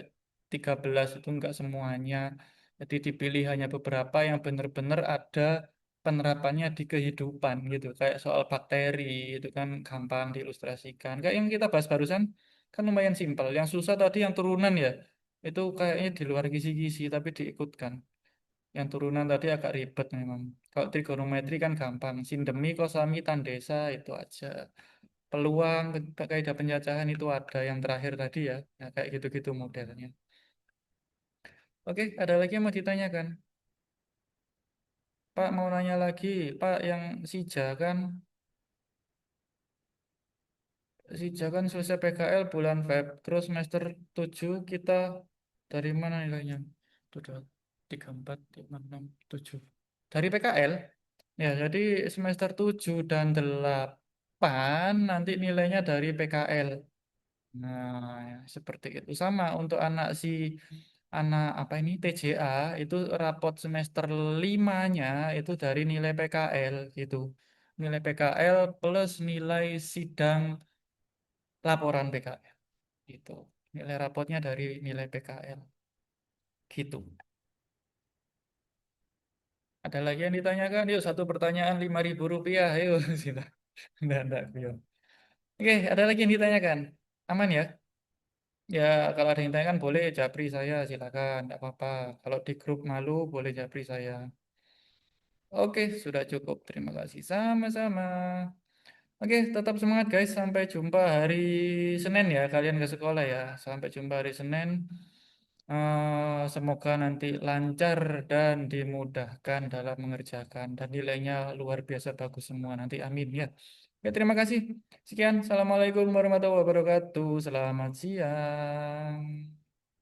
13 itu nggak semuanya. Jadi dipilih hanya beberapa yang benar-benar ada penerapannya di kehidupan gitu. Kayak soal bakteri itu kan gampang diilustrasikan. Kayak yang kita bahas barusan kan lumayan simpel. Yang susah tadi yang turunan ya. Itu kayaknya di luar kisi-kisi tapi diikutkan. Yang turunan tadi agak ribet memang. Kalau trigonometri kan gampang. Sindemi, kosami, tandesa itu aja. Peluang, kaidah pencacahan itu ada yang terakhir tadi ya. Nah, kayak gitu-gitu modelnya. Oke, ada lagi yang mau ditanyakan? Pak mau nanya lagi, Pak yang Sija kan, Sija kan selesai PKL bulan Feb, terus semester 7 kita dari mana nilainya? Itu udah 3, 4, 5, 6, 7. Dari PKL? Ya, jadi semester 7 dan 8 nanti nilainya dari PKL. Nah, ya, seperti itu. Sama untuk anak apa ini TJA itu rapot semester 5-nya itu dari nilai PKL gitu. Nilai PKL plus nilai sidang laporan PKL gitu. Nilai rapotnya dari nilai PKL gitu. Ada lagi yang ditanyakan? Yuk, satu pertanyaan Rp5.000. Ayo, sila. Enggak, Bro. Oke, ada lagi yang ditanyakan? Aman ya? Ya, kalau ada yang ditanyakan boleh japri saya, silakan, enggak apa-apa. Kalau di grup malu boleh japri saya. Oke, sudah cukup. Terima kasih. Sama-sama. Oke, tetap semangat guys. Sampai jumpa hari Senin ya. Kalian ke sekolah ya. Sampai jumpa hari Senin. Semoga nanti lancar dan dimudahkan dalam mengerjakan. Dan nilainya luar biasa bagus semua. Nanti amin ya. Oke, terima kasih. Sekian. Assalamualaikum warahmatullahi wabarakatuh. Selamat siang.